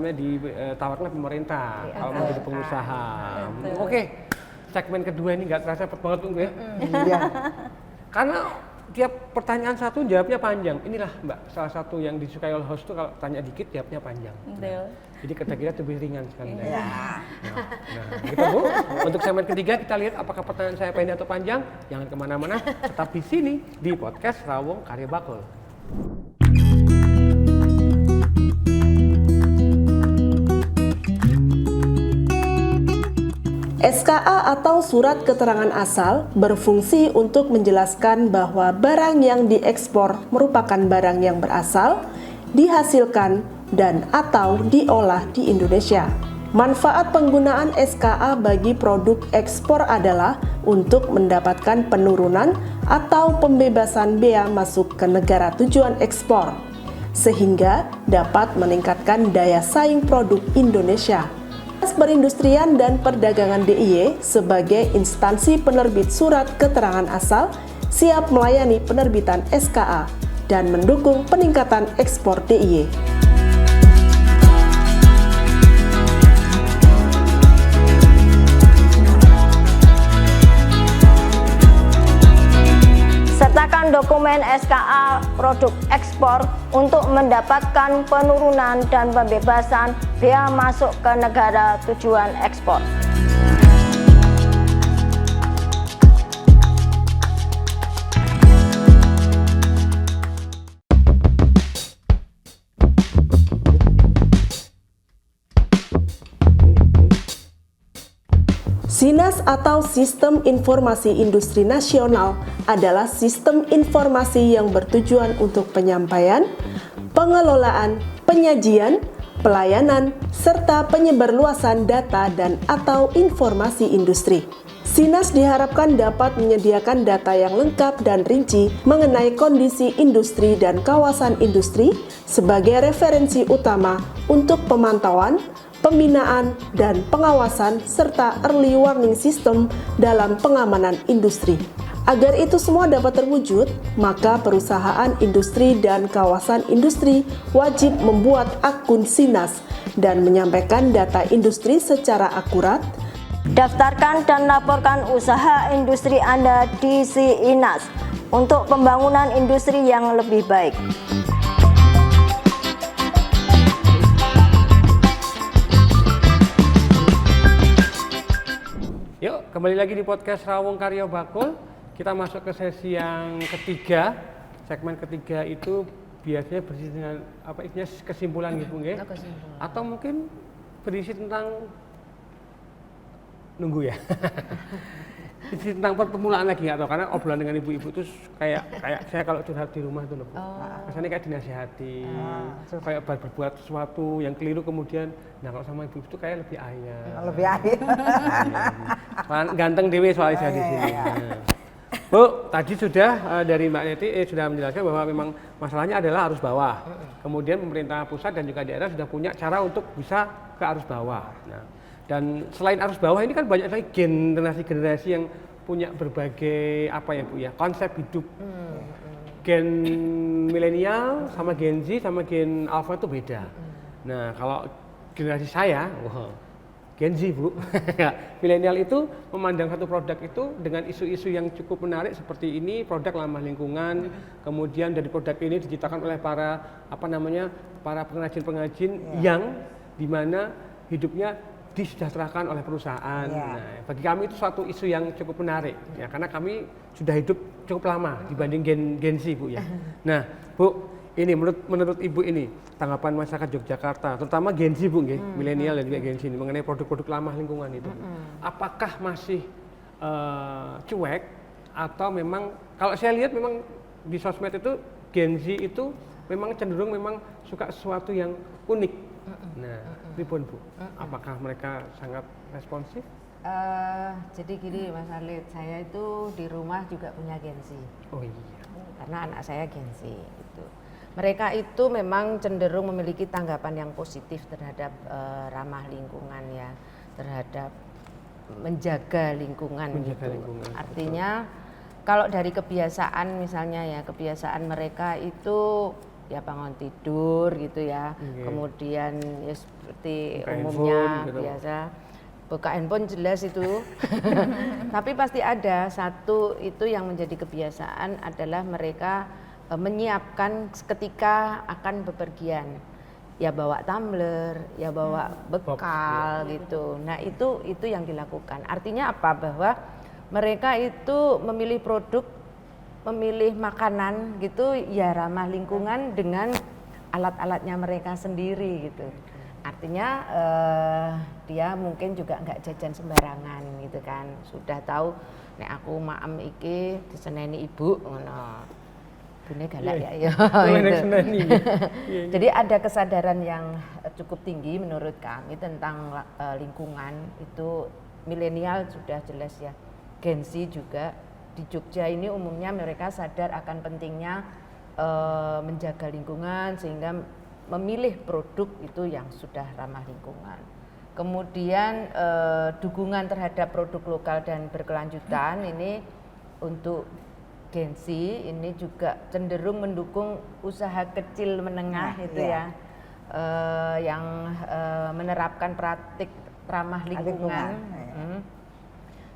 oleh pemerintah kalau mau jadi pengusaha. Oke, segmen kedua ini nggak terasa cepet banget ya. Iya. Karena tiap pertanyaan satu jawabnya panjang. Inilah Mbak salah satu yang disukai oleh host tuh kalau tanya dikit jawabnya panjang. Betul. Jadi kira-kira lebih ringan sekali. Nah, gitu Bu. Untuk segmen ketiga kita lihat apakah pertanyaan saya pendek atau panjang. Jangan kemana-mana, tetap di sini di podcast Rawong Karya Bakul. SKA atau Surat Keterangan Asal berfungsi untuk menjelaskan bahwa barang yang diekspor merupakan barang yang berasal, dihasilkan, dan atau diolah di Indonesia. Manfaat penggunaan SKA bagi produk ekspor adalah untuk mendapatkan penurunan atau pembebasan bea masuk ke negara tujuan ekspor, sehingga dapat meningkatkan daya saing produk Indonesia. Dinas Perindustrian dan Perdagangan DIY sebagai instansi penerbit surat keterangan asal siap melayani penerbitan SKA dan mendukung peningkatan ekspor DIY. Sertakan dokumen SKA produk ekspor untuk mendapatkan penurunan dan pembebasan bea masuk ke negara tujuan ekspor. SINAS atau Sistem Informasi Industri Nasional adalah sistem informasi yang bertujuan untuk penyampaian, pengelolaan, penyajian, pelayanan, serta penyebarluasan data dan atau informasi industri. SINAS diharapkan dapat menyediakan data yang lengkap dan rinci mengenai kondisi industri dan kawasan industri sebagai referensi utama untuk pemantauan, pembinaan, dan pengawasan, serta early warning system dalam pengamanan industri. Agar itu semua dapat terwujud, maka perusahaan industri dan kawasan industri wajib membuat akun SINAS dan menyampaikan data industri secara akurat. Daftarkan dan laporkan usaha industri Anda di SINAS untuk pembangunan industri yang lebih baik. Yuk, kembali lagi di podcast Rawong Karya Bakul. Kita masuk ke sesi yang ketiga. Segmen ketiga itu biasanya berisi dengan apa isinya kesimpulan gitu nggih. Atau mungkin berisi tentang nunggu ya. Berisi tentang permulaan lagi nggak tahu, karena obrolan dengan ibu-ibu itu kayak saya kalau curhat di rumah itu loh. Kesannya kayak dinasihati, kayak berbuat sesuatu yang keliru kemudian, nah kalau sama ibu itu kayak lebih ayah. Lebih akhir. Ganteng dewe soalnya saya di sini. Bu, tadi sudah dari Mbak Neti sudah menjelaskan bahwa memang masalahnya adalah arus bawah. Kemudian pemerintah pusat dan juga daerah sudah punya cara untuk bisa ke arus bawah. Nah, dan selain arus bawah ini kan banyak lagi generasi-generasi yang punya berbagai apa ya Bu ya, konsep hidup. Gen milenial sama Gen Z sama Gen Alpha itu beda. Nah, kalau generasi saya, Gen Z Bu, milenial itu memandang satu produk itu dengan isu-isu yang cukup menarik seperti ini, produk ramah lingkungan, kemudian dari produk ini diciptakan oleh para para pengrajin-pengrajin yang dimana hidupnya disejahterakan oleh perusahaan. Nah, bagi kami itu suatu isu yang cukup menarik ya, karena kami sudah hidup cukup lama dibanding Gen Z Bu ya. Nah Bu, ini menurut Ibu ini tanggapan masyarakat Yogyakarta, terutama Gen Z Bu, milenial dan juga Gen Z ini mengenai produk-produk ramah lingkungan itu, apakah masih cuek atau memang kalau saya lihat memang di sosmed itu Gen Z itu memang cenderung memang suka sesuatu yang unik. Nah, pripun Bu? Apakah mereka sangat responsif? Jadi gini Mas Arlit, saya itu di rumah juga punya Gen Z. Oh iya. Karena anak saya Gen Z gitu. Mereka itu memang cenderung memiliki tanggapan yang positif terhadap ramah lingkungan ya, terhadap menjaga lingkungan Menjaga gitu. lingkungan, Artinya kalau dari kebiasaan misalnya ya, kebiasaan mereka itu ya bangun tidur gitu ya. Kemudian ya seperti Buka umumnya handphone, gitu. biasa buka handphone jelas itu. Tapi pasti ada satu itu yang menjadi kebiasaan adalah mereka menyiapkan ketika akan bepergian. Ya bawa tumbler, ya bawa bekal gitu. Nah, itu yang dilakukan. Artinya apa? Bahwa mereka itu memilih produk, memilih makanan gitu ya ramah lingkungan dengan alat-alatnya mereka sendiri gitu. Artinya dia mungkin juga nggak jajan sembarangan gitu kan. Sudah tahu nek aku maem iki diseneni ibu ngono. Bune galak ya. Gitu. Jadi ada kesadaran yang cukup tinggi menurut kami tentang lingkungan itu. Milenial sudah jelas ya. Gen Z juga di Jogja ini umumnya mereka sadar akan pentingnya menjaga lingkungan sehingga memilih produk itu yang sudah ramah lingkungan. Kemudian dukungan terhadap produk lokal dan berkelanjutan ini untuk Gen Z ini juga cenderung mendukung usaha kecil menengah itu ya, yang menerapkan praktik ramah lingkungan.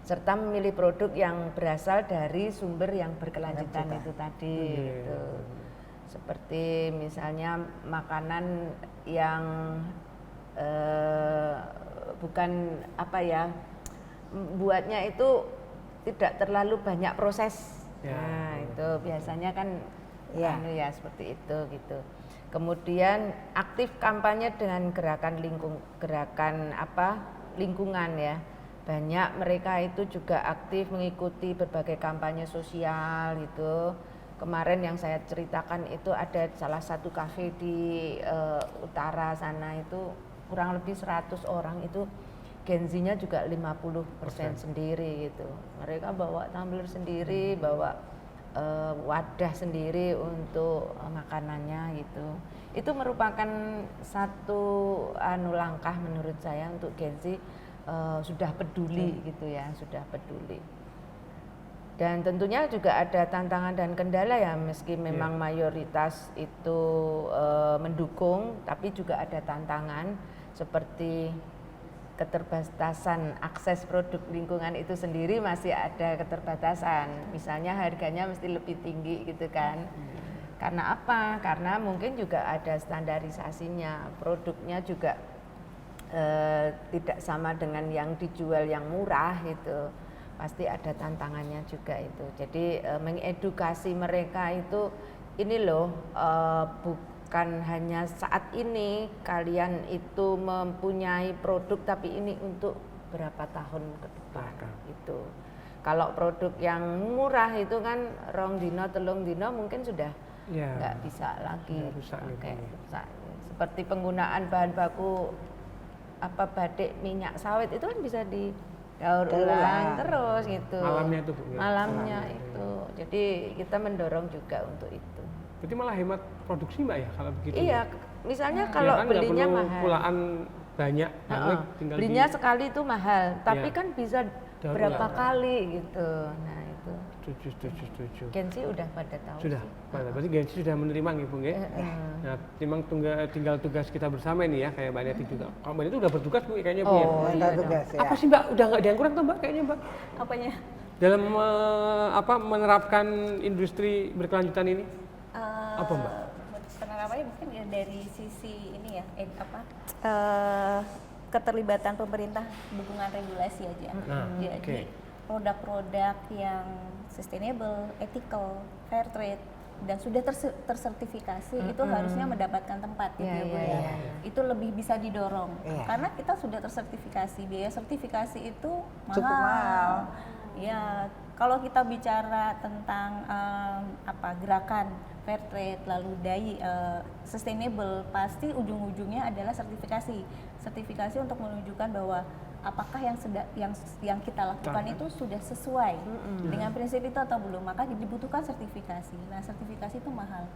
Serta memilih produk yang berasal dari sumber yang berkelanjutan itu tadi gitu. Seperti misalnya makanan yang bukan apa ya, buatnya itu tidak terlalu banyak proses. Nah, itu biasanya kan ya seperti itu gitu. Kemudian aktif kampanye dengan gerakan lingkungan ya. Banyak mereka itu juga aktif mengikuti berbagai kampanye sosial gitu. Kemarin yang saya ceritakan itu ada salah satu kafe di utara sana itu kurang lebih 100 orang itu Gen Z-nya juga 50% sendiri gitu. Mereka bawa tumbler sendiri, bawa wadah sendiri untuk makanannya gitu. Itu merupakan satu langkah menurut saya untuk Gen Z sudah peduli gitu ya, sudah peduli. Dan tentunya juga ada tantangan dan kendala ya, meski memang mayoritas itu mendukung, tapi juga ada tantangan seperti keterbatasan akses produk lingkungan itu sendiri masih ada keterbatasan. Misalnya harganya mesti lebih tinggi gitu kan. Karena apa? Karena mungkin juga ada standarisasinya, produknya juga tidak sama dengan yang dijual yang murah gitu. Pasti ada tantangannya juga itu. Jadi mengedukasi mereka itu ini loh, bukan hanya saat ini kalian itu mempunyai produk, tapi ini untuk berapa tahun ke depan gitu. Kalau produk yang murah itu kan rong dino telung dino mungkin sudah nggak bisa lagi pakai. Seperti penggunaan bahan baku batik minyak sawit itu kan bisa didaur ulang terus gitu. Malamnya itu. Jadi kita mendorong juga untuk itu. Jadi malah hemat produksi Mbak ya kalau begitu. Iya, misalnya kalau kan belinya mahal. Pulaan banyak, tinggal belinya sekali itu mahal, tapi kan bisa daur berapa ulang kali gitu. Nah itu. Setuju. Gen Z udah pada tahu. Sudah, sih. berarti Gen Z sudah menerima nih Bung ya. Nah, memang tinggal tugas kita bersama ini ya, kayak Mbak Neti juga. Kalau Mbak Neti udah bertugas Bu kayaknya Bu ya. Iya, tugas ya. Apa sih Mbak? Udah nggak ada yang kurang tuh Mbak kayaknya Mbak? Apanya? Dalam menerapkan industri berkelanjutan ini? Apa Mbak? Penerapannya mungkin ya dari sisi ini ya, keterlibatan pemerintah, dukungan regulasi aja. Jadi produk-produk yang sustainable, ethical, fair trade dan sudah tersertifikasi itu harusnya mendapatkan tempat gitu ya. Itu lebih bisa didorong karena kita sudah tersertifikasi, biaya sertifikasi itu mahal. Cukup mahal. Ya, kalau kita bicara tentang gerakan fair trade lalu sustainable, pasti ujung-ujungnya adalah sertifikasi untuk menunjukkan bahwa apakah yang kita lakukan itu sudah sesuai dengan prinsip itu atau belum, maka dibutuhkan sertifikasi. Nah, sertifikasi itu mahal.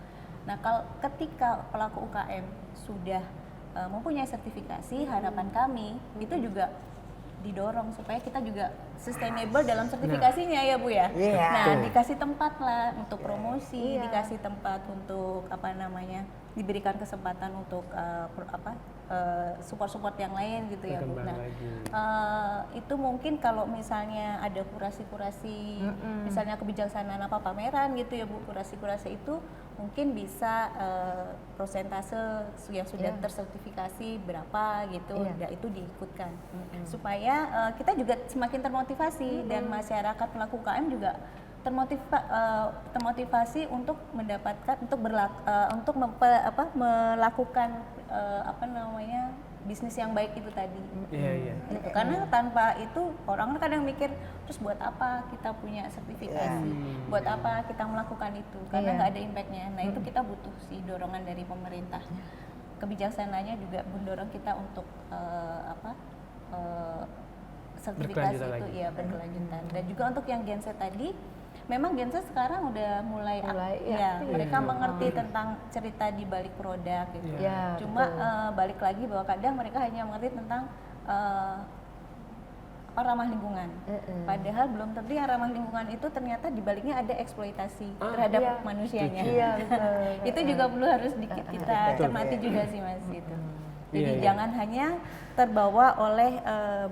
Nah, ketika pelaku UKM sudah mempunyai sertifikasi, harapan kami itu juga didorong supaya kita juga sustainable dalam sertifikasinya ya Bu ya. Nah, dikasih tempat lah untuk promosi, dikasih tempat untuk diberikan kesempatan untuk support-support yang lain gitu ya Bu. Nah, itu mungkin kalau misalnya ada kurasi-kurasi, misalnya kebijaksanaan pameran gitu ya Bu, kurasi-kurasi itu mungkin bisa prosentase yang sudah tersertifikasi berapa gitu, itu diikutkan supaya kita juga semakin termotivasi dan masyarakat pelaku UKM juga termotivasi untuk mendapatkan melakukan bisnis yang baik itu tadi. Gitu. Karena tanpa itu orang kadang mikir terus buat apa kita punya sertifikasi, buat apa kita melakukan itu, karena nggak ada impactnya. Nah itu kita butuh sih dorongan dari pemerintah. Kebijaksanaannya juga mendorong kita untuk sertifikasi itu ya berkelanjutan. Dan juga untuk yang Gen Z tadi, memang Gen Z sekarang udah mulai mereka mengerti tentang cerita di balik produk gitu. Cuma balik lagi bahwa kadang mereka hanya mengerti tentang ramah lingkungan. Padahal belum tentu yang ramah lingkungan itu ternyata di baliknya ada eksploitasi terhadap manusianya. Itu juga perlu harus kita cermati juga sih Mas gitu. Jadi jangan hanya terbawa oleh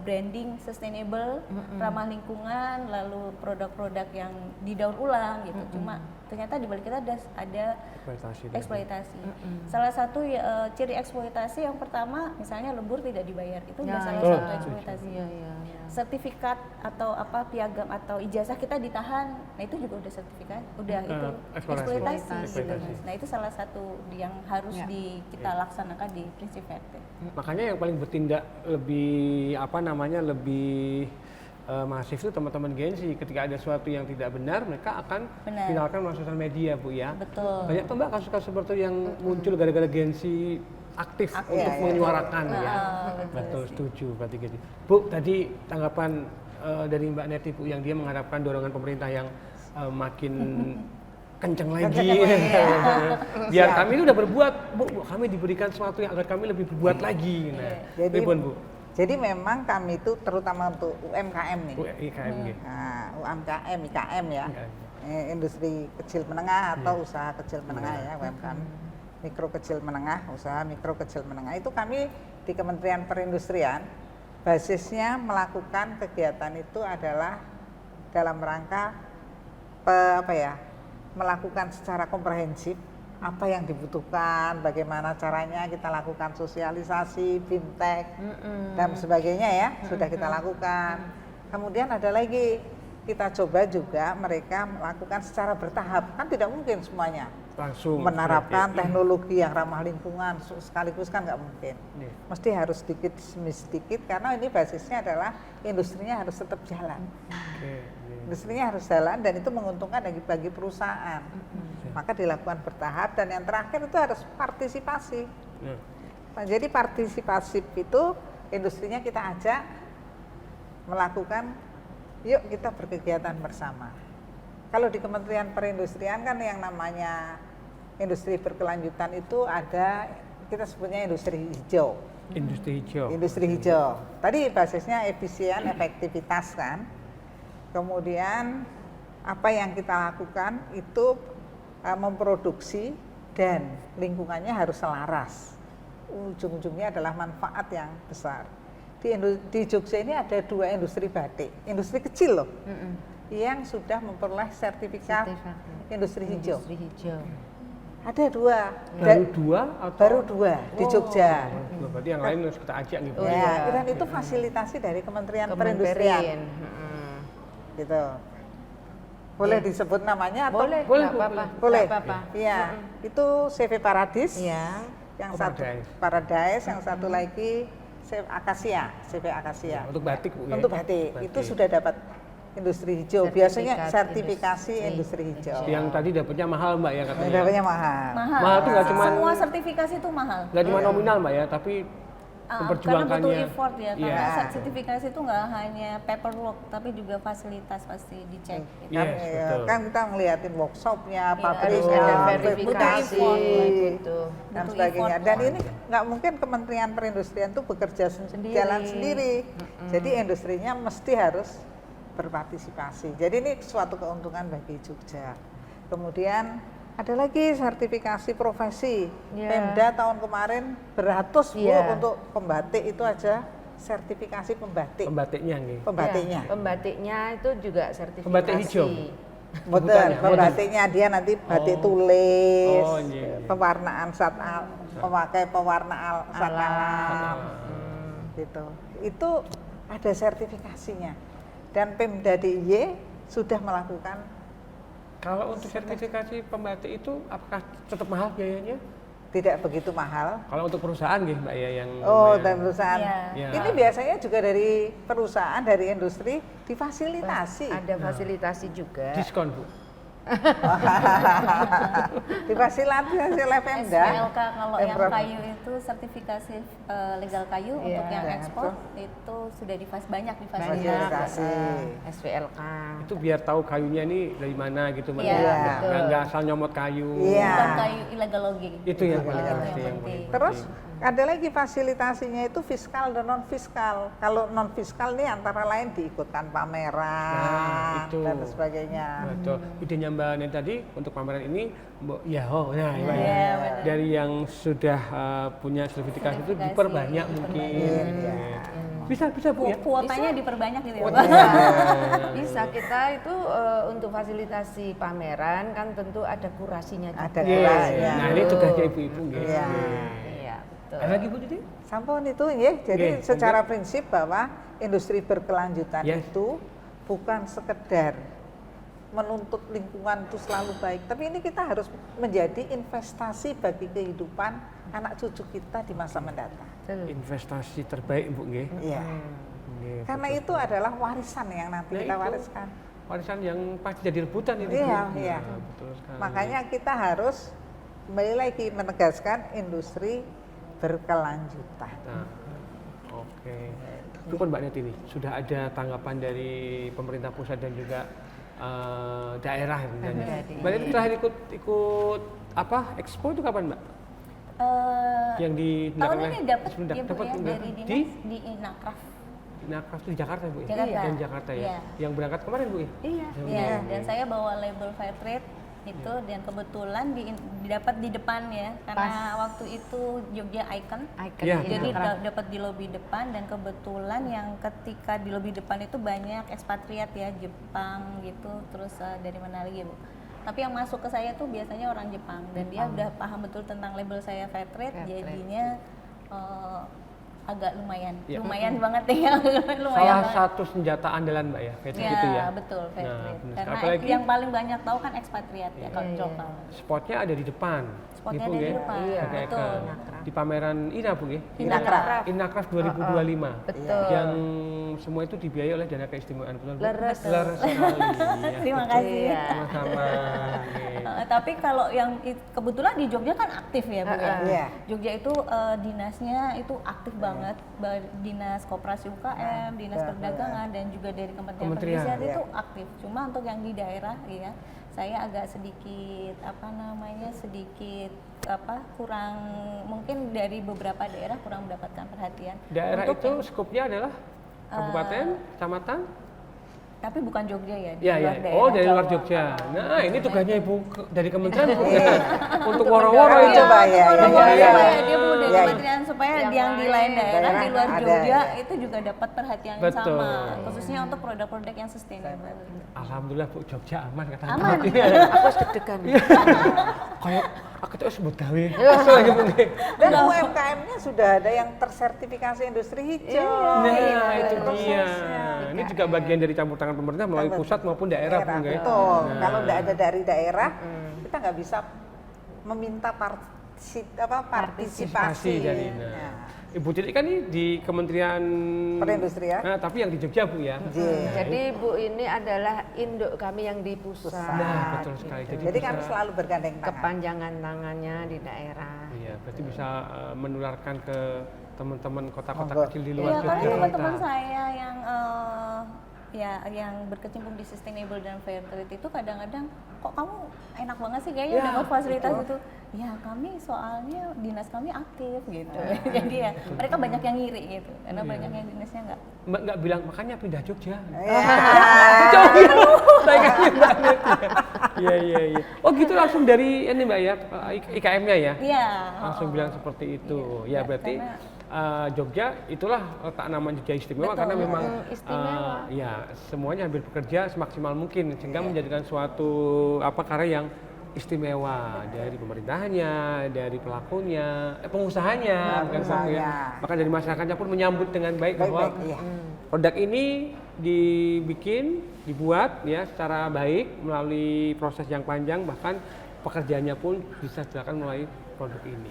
branding sustainable, ramah lingkungan, lalu produk-produk yang didaur ulang gitu. Cuma ternyata di balik kita ada eksploitasi. Salah satu ciri eksploitasi yang pertama, misalnya lembur tidak dibayar, itu salah satu eksploitasi. Sertifikat atau piagam atau ijazah kita ditahan, nah itu juga udah sertifikat, itu eksploitasi. Gitu. Nah itu salah satu yang harus kita laksanakan di prinsip fair trade. Makanya yang paling bertindak lebih lebih masif itu teman-teman Gen Z. Ketika ada sesuatu yang tidak benar, mereka akan viralkan melalui sosial media Bu ya. Betul. Banyak tuh Mbak kasus-kasus seperti yang muncul gara-gara Gen Z aktif untuk menyuarakan ya. Betul, setuju berarti gitu. Bu, tadi tanggapan dari Mbak Neti Bu yang dia mengharapkan dorongan pemerintah yang makin kenceng lagi. Biar kami ini udah berbuat, Bu, kami diberikan sesuatu yang agar kami lebih berbuat lagi. Nah, jadi, Bu. Jadi memang kami itu terutama untuk UMKM nih. UMKM gitu. Nah, UMKM, IKM ya. Industri kecil menengah atau usaha kecil menengah ya, UMKM. Mikro kecil menengah, usaha mikro kecil menengah itu kami di Kementerian Perindustrian basisnya melakukan kegiatan itu adalah dalam rangka melakukan secara komprehensif apa yang dibutuhkan, bagaimana caranya kita lakukan sosialisasi, fintech dan sebagainya ya, sudah kita lakukan. Kemudian ada lagi, kita coba juga mereka melakukan secara bertahap, kan tidak mungkin semuanya langsung menerapkan teknologi yang ramah lingkungan sekaligus kan nggak mungkin. Mesti harus sedikit demi sedikit karena ini basisnya adalah industrinya harus tetap jalan. Industrinya harus jalan dan itu menguntungkan bagi perusahaan. Maka dilakukan bertahap dan yang terakhir itu harus partisipasi. Jadi partisipasi itu industrinya kita ajak melakukan, yuk kita berkegiatan bersama. Kalau di Kementerian Perindustrian kan yang namanya industri berkelanjutan itu ada, kita sebutnya industri hijau. Industri hijau. Industri hijau. Tadi basisnya efisien, efektivitas kan. Kemudian apa yang kita lakukan itu memproduksi dan lingkungannya harus selaras. Ujung-ujungnya adalah manfaat yang besar. Di Jogja ini ada 2 industri batik, industri kecil loh. Yang sudah memperoleh sertifikat industri hijau. Ada 2. Baru 2 di Jogja. Berarti yang lain harus kita ajak gitu. Dan itu fasilitasi dari Kementerian Perindustrian. Gitu. Boleh disebut namanya atau boleh. Iya, itu CV Paradis. Yang satu Paradise, yang satu lagi CV Akasia. Untuk batik Bu. Untuk batik. Itu sudah dapat industri hijau. Biasanya Sertifikat sertifikasi industri hijau. Yang tadi dapatnya mahal Mbak ya katanya. Dapatnya mahal. Mahal tuh nggak cuma Semua sertifikasi itu mahal. nggak cuma nominal Mbak ya, tapi Karena memperjuangkannya. butuh effort ya, Iya. karena sertifikasi itu nggak hanya paperwork, tapi juga fasilitas pasti dicek. Gitu. Yes, Iya, betul. kan kita ngeliatin workshopnya, Harus pabriknya, ada Butuh verifikasi effort, gitu. dan butuh sebagainya. effort. Dan ini nggak mungkin Kementerian Perindustrian itu bekerja jalan sendiri. Jadi industrinya mesti harus berpartisipasi. Jadi ini suatu keuntungan bagi Jogja. Kemudian ada lagi sertifikasi profesi. Ya. Pemda tahun kemarin beratus Bu Ya. untuk pembatik itu aja sertifikasi pembatik. Pembatiknya nggih. Pembatiknya. Ya, pembatiknya itu juga sertifikasi. Pembatik hijau. Betul, Sebutannya. pembatiknya dia nanti batik tulis, Oh, iya, iya. pewarnaan pemakai pewarna zat alam, gitu. Itu ada sertifikasinya. Dan Pemda DIY sudah melakukan. Kalau untuk sertifikasi pembatik itu apakah tetap mahal biayanya? Tidak begitu mahal. Kalau untuk perusahaan nggih Mbak ya yang Oh, lumayan. dan perusahaan. Iya. Ini biasanya juga dari perusahaan, dari industri difasilitasi. Ada fasilitasi juga. diskon Bu. Difasilitasi oleh Pemda. SPLK kalau yang Pemprov. kayu itu sertifikasi legal kayu Iya, untuk yang ya, ekspor betul. itu sudah banyak Banyak. Fasilitasi. SPLK. Itu biar tahu kayunya ini dari mana gitu Mbak. Iya, Nggak- betul. nggak asal nyomot kayu. Iya. bukan kayu illegal logging. Itu yang paling Itu penting. yang penting. Terus ada lagi fasilitasinya itu fiskal dan non fiskal. Kalau non fiskal ini antara lain diikutkan pameran Nah, itu. dan sebagainya. Betul. Idenya Mbak Nen tadi untuk pameran ini, Mbak, ya oh, nah, Mbak, ya. Iya, benar. Dari yang sudah punya sertifikasi itu Sertifikasi, diperbanyak mungkin. Iya. Bisa Bu ya. Kuotanya diperbanyak gitu ya, Pak. Iya. Bisa kita itu untuk fasilitasi pameran kan tentu ada kurasinya juga. Ada Iya. kurasinya. Nah, ini tugasnya ibu-ibu nggih. Iya. Iya, betul. Ada lagi Bu Didi? Sampun itu ya. Jadi Oke, secara prinsip bahwa industri berkelanjutan Yes. itu bukan sekedar menuntut lingkungan itu selalu baik, tapi ini kita harus menjadi investasi bagi kehidupan anak cucu kita di masa mendatang. Betul. Investasi terbaik Bu nggih. Iya. Nggih, Karena betul. itu adalah warisan yang nanti Nah, kita itu. wariskan. Warisan yang pasti jadi rebutan ini. Iya, Bu. iya. Nah, betul sekali. Makanya kita harus kembali lagi menegaskan industri berkelanjutan. Nah, oke. Itu kan Mbak Neti nih, sudah ada tanggapan dari pemerintah pusat dan juga daerah sebenarnya. Mbak Neti terakhir ikut apa expo itu kapan Mbak? Yang di Tahun ini dapat sebentar, ya Bu dapat ya enggak? dari Di dinas di Inakraf. Nakraf itu di Jakarta Bu ya? Jakarta. Yang Jakarta ya. Iya. Yang berangkat kemarin Bu ya? Iya. Ya, dan saya bawa label fair trade itu dan kebetulan didapat di depan ya karena waktu itu Jogja Icon. Icon. Iya. Jadi Inakraf. dapat di lobi depan dan kebetulan yang ketika di lobi depan itu banyak ekspatriat ya Jepang gitu terus dari mana lagi ya Bu. Tapi yang masuk ke saya tuh biasanya orang Jepang dan dia udah paham betul tentang label saya fair trade Fair trade. jadinya agak lumayan, Ya. lumayan banget ya, lumayan Salah banget. satu senjata andalan Mbak ya, Fetri Ya, gitu ya. betul, fair Nah, trade. benar. Karena Apalagi- yang paling banyak tahu kan ekspatriat ya, kalau lokal. Spotnya ada di depan. Spotnya gitu, ada di nggih? depan, Iya, Kayak betul. di pameran INA Bu nggih? Inakraf. Inacraft 2025. Betul. Yang semua itu dibiayai oleh dana keistimewaan betul. Bu? Leres. Leres sekali. Ya. Terima kasih. Iya. Sama-sama. Nggih. Tapi kalau yang kebetulan di Jogja kan aktif ya Bu ya. Iya. Jogja itu dinasnya itu aktif banget, dinas koperasi UKM, dinas perdagangan dan juga dari Kementerian Kementerian, Perindustrian iya. itu aktif. Cuma untuk yang di daerah ya, saya agak sedikit kurang mungkin dari beberapa daerah kurang mendapatkan perhatian. Daerah Untuk itu skopnya adalah kabupaten, kecamatan. tapi bukan Jogja ya, di Ya, luar ya. daerah Oh, dari luar Jawa. Jogja. Nah, ini tugasnya Ibu dari kementerian Bu. Iya. Untuk woro-woro mendorong itu. coba ya. Orang-orang Iya. supaya dia Bu dari Iya. kementerian supaya Yang yang di lain lain, daerah di luar daerah ada, Jogja ya. itu juga dapat perhatian yang Betul. sama, khususnya untuk produk-produk yang sustainable. Alhamdulillah Bu, Jogja aman katanya. Aman. Aku deg-degan. Kayak aku tuh sebut gawe. Dan UMKM-nya sudah ada yang tersertifikasi industri hijau. Nah, itu dia. prosesnya. Ini juga bagian dari campur tangan pemerintah melalui pusat maupun daerah, Bu, nggih. Betul. Nah. Kalau tidak ada dari daerah, kita nggak bisa meminta Partisipasi partisipasi dari, nah. Nah, Ibu Titi kan ini di Kementerian Perindustrian. Nah, tapi yang di Jogja Bu ya. Jadi Bu ini adalah induk kami yang di pusat. Nah, betul sekali. Jadi kami selalu bergandeng tangan. kepanjangan tangannya di daerah. Iya, berarti bisa menularkan ke teman-teman kota-kota Monggo. kecil di luar Iya, karena Yogyakarta. teman-teman saya yang yang berkecimpung di sustainable dan fair trade itu kadang-kadang kok kamu enak banget sih kayaknya Ya, dapat fasilitas betul. itu. Ya kami soalnya dinas kami aktif gitu. Jadi ya mereka banyak yang ngiri gitu. Karena Iya. banyak yang dinasnya enggak. Mbak nggak bilang makanya pindah Jogja. Iya. Saya kasih Mbak Neti ya. Iya. Oh gitu langsung dari ini Mbak ya, IKM-nya ya? Iya. Langsung bilang seperti itu. Ya berarti Jogja itulah letak nama Jogja Istimewa. Betul, Karena memang istimewa. ya semuanya hampir bekerja semaksimal mungkin sehingga menjadikan suatu karya yang istimewa dari pemerintahannya, dari pelakunya, pengusahanya, bukan pelaku ya. Bahkan dari masyarakatnya pun menyambut dengan baik bahwa Baik-baik, iya. produk ini dibuat ya secara baik melalui proses yang panjang, bahkan pekerjaannya pun bisa dilakukan melalui produk ini.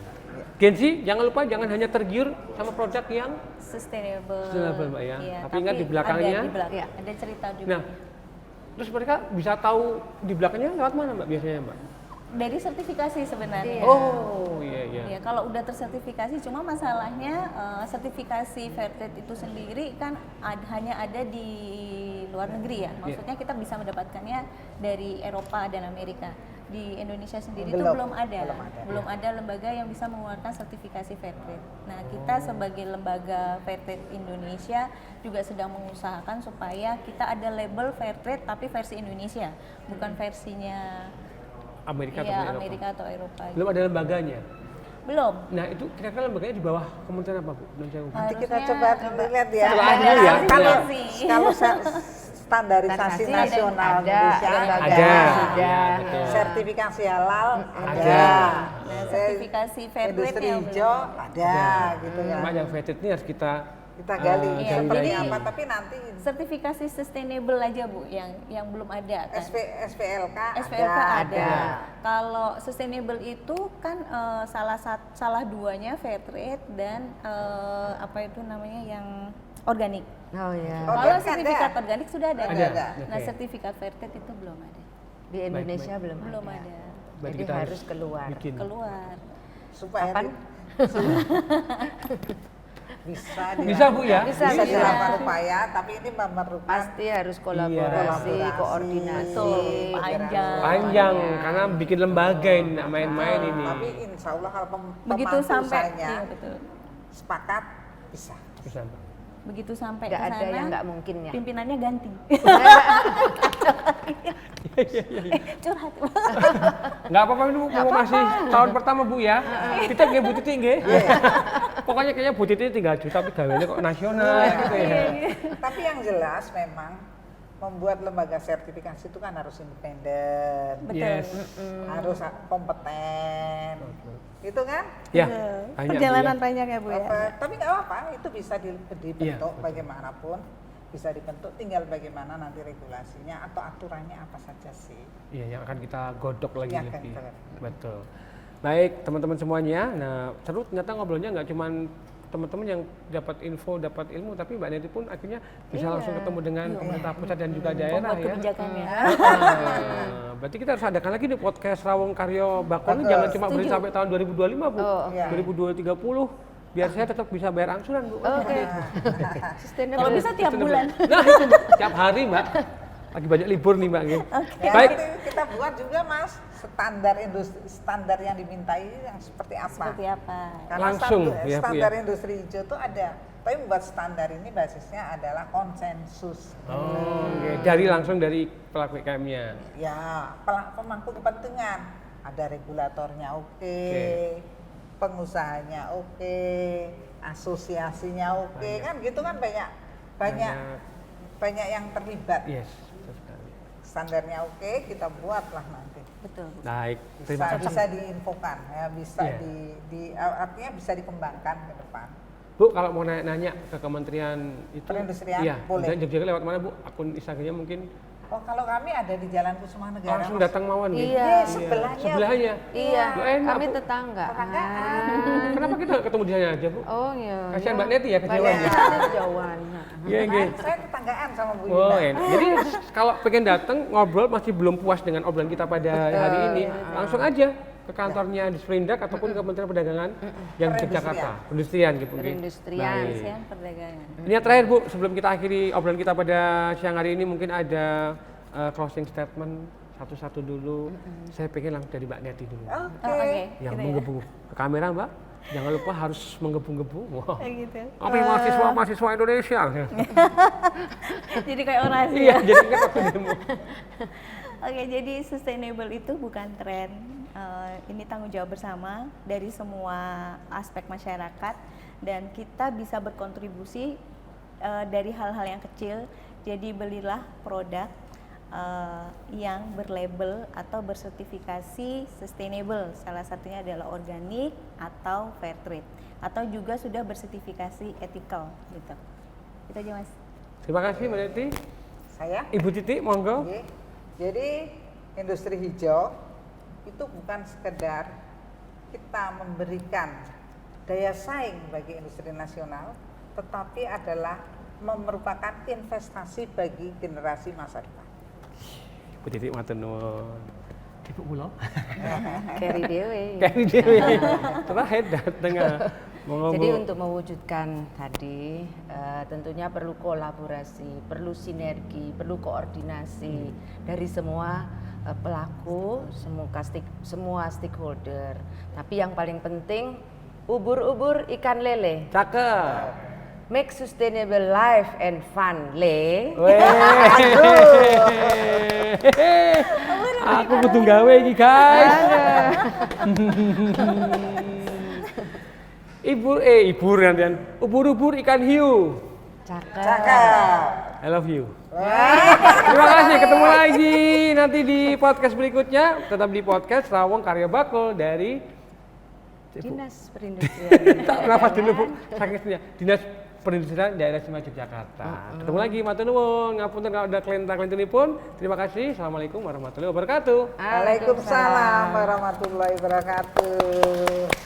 Gensi, jangan lupa jangan hanya tergiur sama produk yang Sustainable. Sustainable, Mbak ya. Iya, Tapi ingat di belakangnya. Iya, ada cerita juga. Nah, terus mereka bisa tahu di belakangnya lewat mana Mbak biasanya Mbak? Dari sertifikasi sebenarnya. Oh iya. Ya, kalau udah tersertifikasi, cuma masalahnya sertifikasi fair trade itu sendiri kan hanya ada di luar negeri ya. Maksudnya kita bisa mendapatkannya dari Eropa dan Amerika. Di Indonesia sendiri itu belum ada lembaga yang bisa mengeluarkan sertifikasi fair trade. Nah, kita sebagai lembaga fair trade Indonesia juga sedang mengusahakan supaya kita ada label fair trade tapi versi Indonesia, bukan versinya Amerika atau iya, Eropa? Amerika atau Eropa. Belum ada lembaganya. Belum. Nah itu kira-kira lembaganya di bawah kementerian apa Bu? Nanti kita coba lihat ya. Setelah dulu ya. Kalau standarisasi nasional ada, Indonesia Ada. Sudah. Ya, betul. sertifikasi halal Ada. ada. Nah, sertifikasi fair trade Industri yang hijau ada gitu kan. Cuma yang fair trade ini harus kita gali Iya, seperti jadi- apa, tapi nanti sertifikasi sustainable aja Bu yang belum ada kan. SPLK SPLK ada. ada. Kalau sustainable itu kan salah duanya fair trade dan apa itu namanya yang organik. Oh ya. Oh, Kalau organik sertifikat ada. organik sudah ada. Ada. Nah, Oke. sertifikat fair trade itu belum ada. Di Indonesia belum Belum ada. Berarti Jadi kita harus keluar. bikin. Keluar. Supaya Kapan? Bisa Bu ya? Bisa, bisa bisa. dilakukan upaya, tapi ini memerlukan Pasti harus kolaborasi, Iya. koordinasi. Betul, panjang. Panjang karena bikin lembaga ini nggak main-main ini. Tapi insya Allah kalau Begitu pemangku sampai usahanya iya, betul. sepakat bisa. Bisa Mbak. Begitu sampai Nggak ke ada sana, yang nggak mungkin ya. pimpinannya ganti. Curhat. Nggak apa-apa ini Bu, mau masih tahun pertama Bu ya. Kita nggak Bu Titi nggih. Pokoknya kayaknya Bu Titi 3 juta tapi gawennya kok nasional gitu ya. Tapi yang jelas memang membuat lembaga sertifikasi itu kan harus independen, Yes. harus kompeten, gitu kan? Ya, banyak, Bu, Perjalanan ya. panjang ya Bu ya. Tapi nggak apa-apa, itu bisa dibentuk Iya, betul. bagaimanapun, bisa dibentuk. Tinggal bagaimana nanti regulasinya atau aturannya apa saja sih. Iya, yang akan kita godok lagi Iya, kan, lebih. betul. Betul. Baik, teman-teman semuanya. Nah, seru ternyata ngobrolnya nggak cuman teman-teman yang dapat info, dapat ilmu, tapi Mbak Neti pun akhirnya bisa langsung ketemu dengan pemerintah pusat dan juga daerah Membuat ya. kebijakannya. Berarti kita harus adakan lagi nih podcast Rawong Karyo Bakon. Jangan cuma beli sampai tahun 2025 Bu. iya. 2030 biar saya tetap bisa bayar angsuran Bu. Oke. Kalau bisa tiap bulan. Nah itu tiap hari Mbak. Lagi banyak libur nih Mbak. Ya, Baik. nanti kita buat juga Mas standar yang dimintai yang seperti apa. Seperti apa? Karena Langsung, ya, Bu, standar ya. industri hijau itu ada. Tapi membuat standar ini basisnya adalah konsensus. Oh, oke. Langsung dari pelaku IKM-nya. Ya, pemangku kepentingan. Ada regulatornya oke, pengusahanya oke, asosiasinya oke, kan gitu kan banyak yang terlibat. Yes, betul sekali. Standarnya oke, kita buatlah nanti. Betul. Baik, terima kasih. Bisa diinfokan ya, bisa Iya. artinya bisa dikembangkan ke depan. Bu, kalau mau nanya ke kementerian itu, Perindustrian, iya, boleh. Jogja lewat mana Bu? Akun Instagramnya mungkin Oh, kalau kami ada di Jalan Kusuma Negara. Langsung datang mawon gitu. Iya. Sebelahnya. Iya, Loh, enak, kami Bu. tetangga. Kenapa kita nggak ketemu di sana aja, Bu? Oh iya. Kasihan Mbak Neti ya kejauhan ya. Kejauhan. Iya, iya. Saya tetanggaan sama Bu Oh, Ina. enak. Jadi kalau pengen datang ngobrol masih belum puas dengan obrolan kita pada hari ini, langsung aja ke kantornya di Sprindak ataupun ke Kementerian Perdagangan yang di Jakarta, perindustrian gitu. Perindustrian. Baik. Sian perdagangan. Ini yang terakhir Bu, sebelum kita akhiri obrolan kita pada siang hari ini mungkin ada closing statement satu-satu dulu. Saya pengen langsung dari Mbak Neti dulu. Oke. Yang menggebu ke kamera Mbak, jangan lupa harus menggebu-gebu. Wow. Gitu. Apa yang mahasiswa Indonesia? Jadi kayak orasi. Iya, jadi ingat waktu demo. Oke, jadi sustainable itu bukan tren. Ini tanggung jawab bersama dari semua aspek masyarakat dan kita bisa berkontribusi dari hal-hal yang kecil. Jadi belilah produk yang berlabel atau bersertifikasi sustainable. Salah satunya adalah organik atau fair trade atau juga sudah bersertifikasi ethical gitu. Itu aja Mas. Terima kasih Mbak Neti. Saya. Ibu Titi, monggo. Oke. Jadi industri hijau itu bukan sekedar kita memberikan daya saing bagi industri nasional, tetapi adalah merupakan investasi bagi generasi masa depan. Bu Titi matur nuwun. Ibu kula. Keri dewe. Kari dhewe. Terakhir dateng. Jadi untuk mewujudkan tadi tentunya perlu kolaborasi, perlu sinergi, perlu koordinasi dari semua pelaku, semua stakeholder. Tapi yang paling penting ubur-ubur ikan lele. Cakep. Make sustainable life and fun, le. Aku kudu gawe iki, guys. Ibu nantian. Ubur-ubur ikan hiu. Cakep. I love you. Terima kasih, ketemu lagi nanti di podcast berikutnya. Tetap di podcast Rawong Karya Bakul dari Dinas Perindustrian. tak nafas dulu Bu, sakitnya. Dinas Perindustrian Daerah Istimewa Yogyakarta. Ketemu lagi, matur nuwun. Ngapunten kalau ada kelintang-kelintunipun. Terima kasih. Assalamualaikum warahmatullahi wabarakatuh. Waalaikumsalam warahmatullahi wabarakatuh.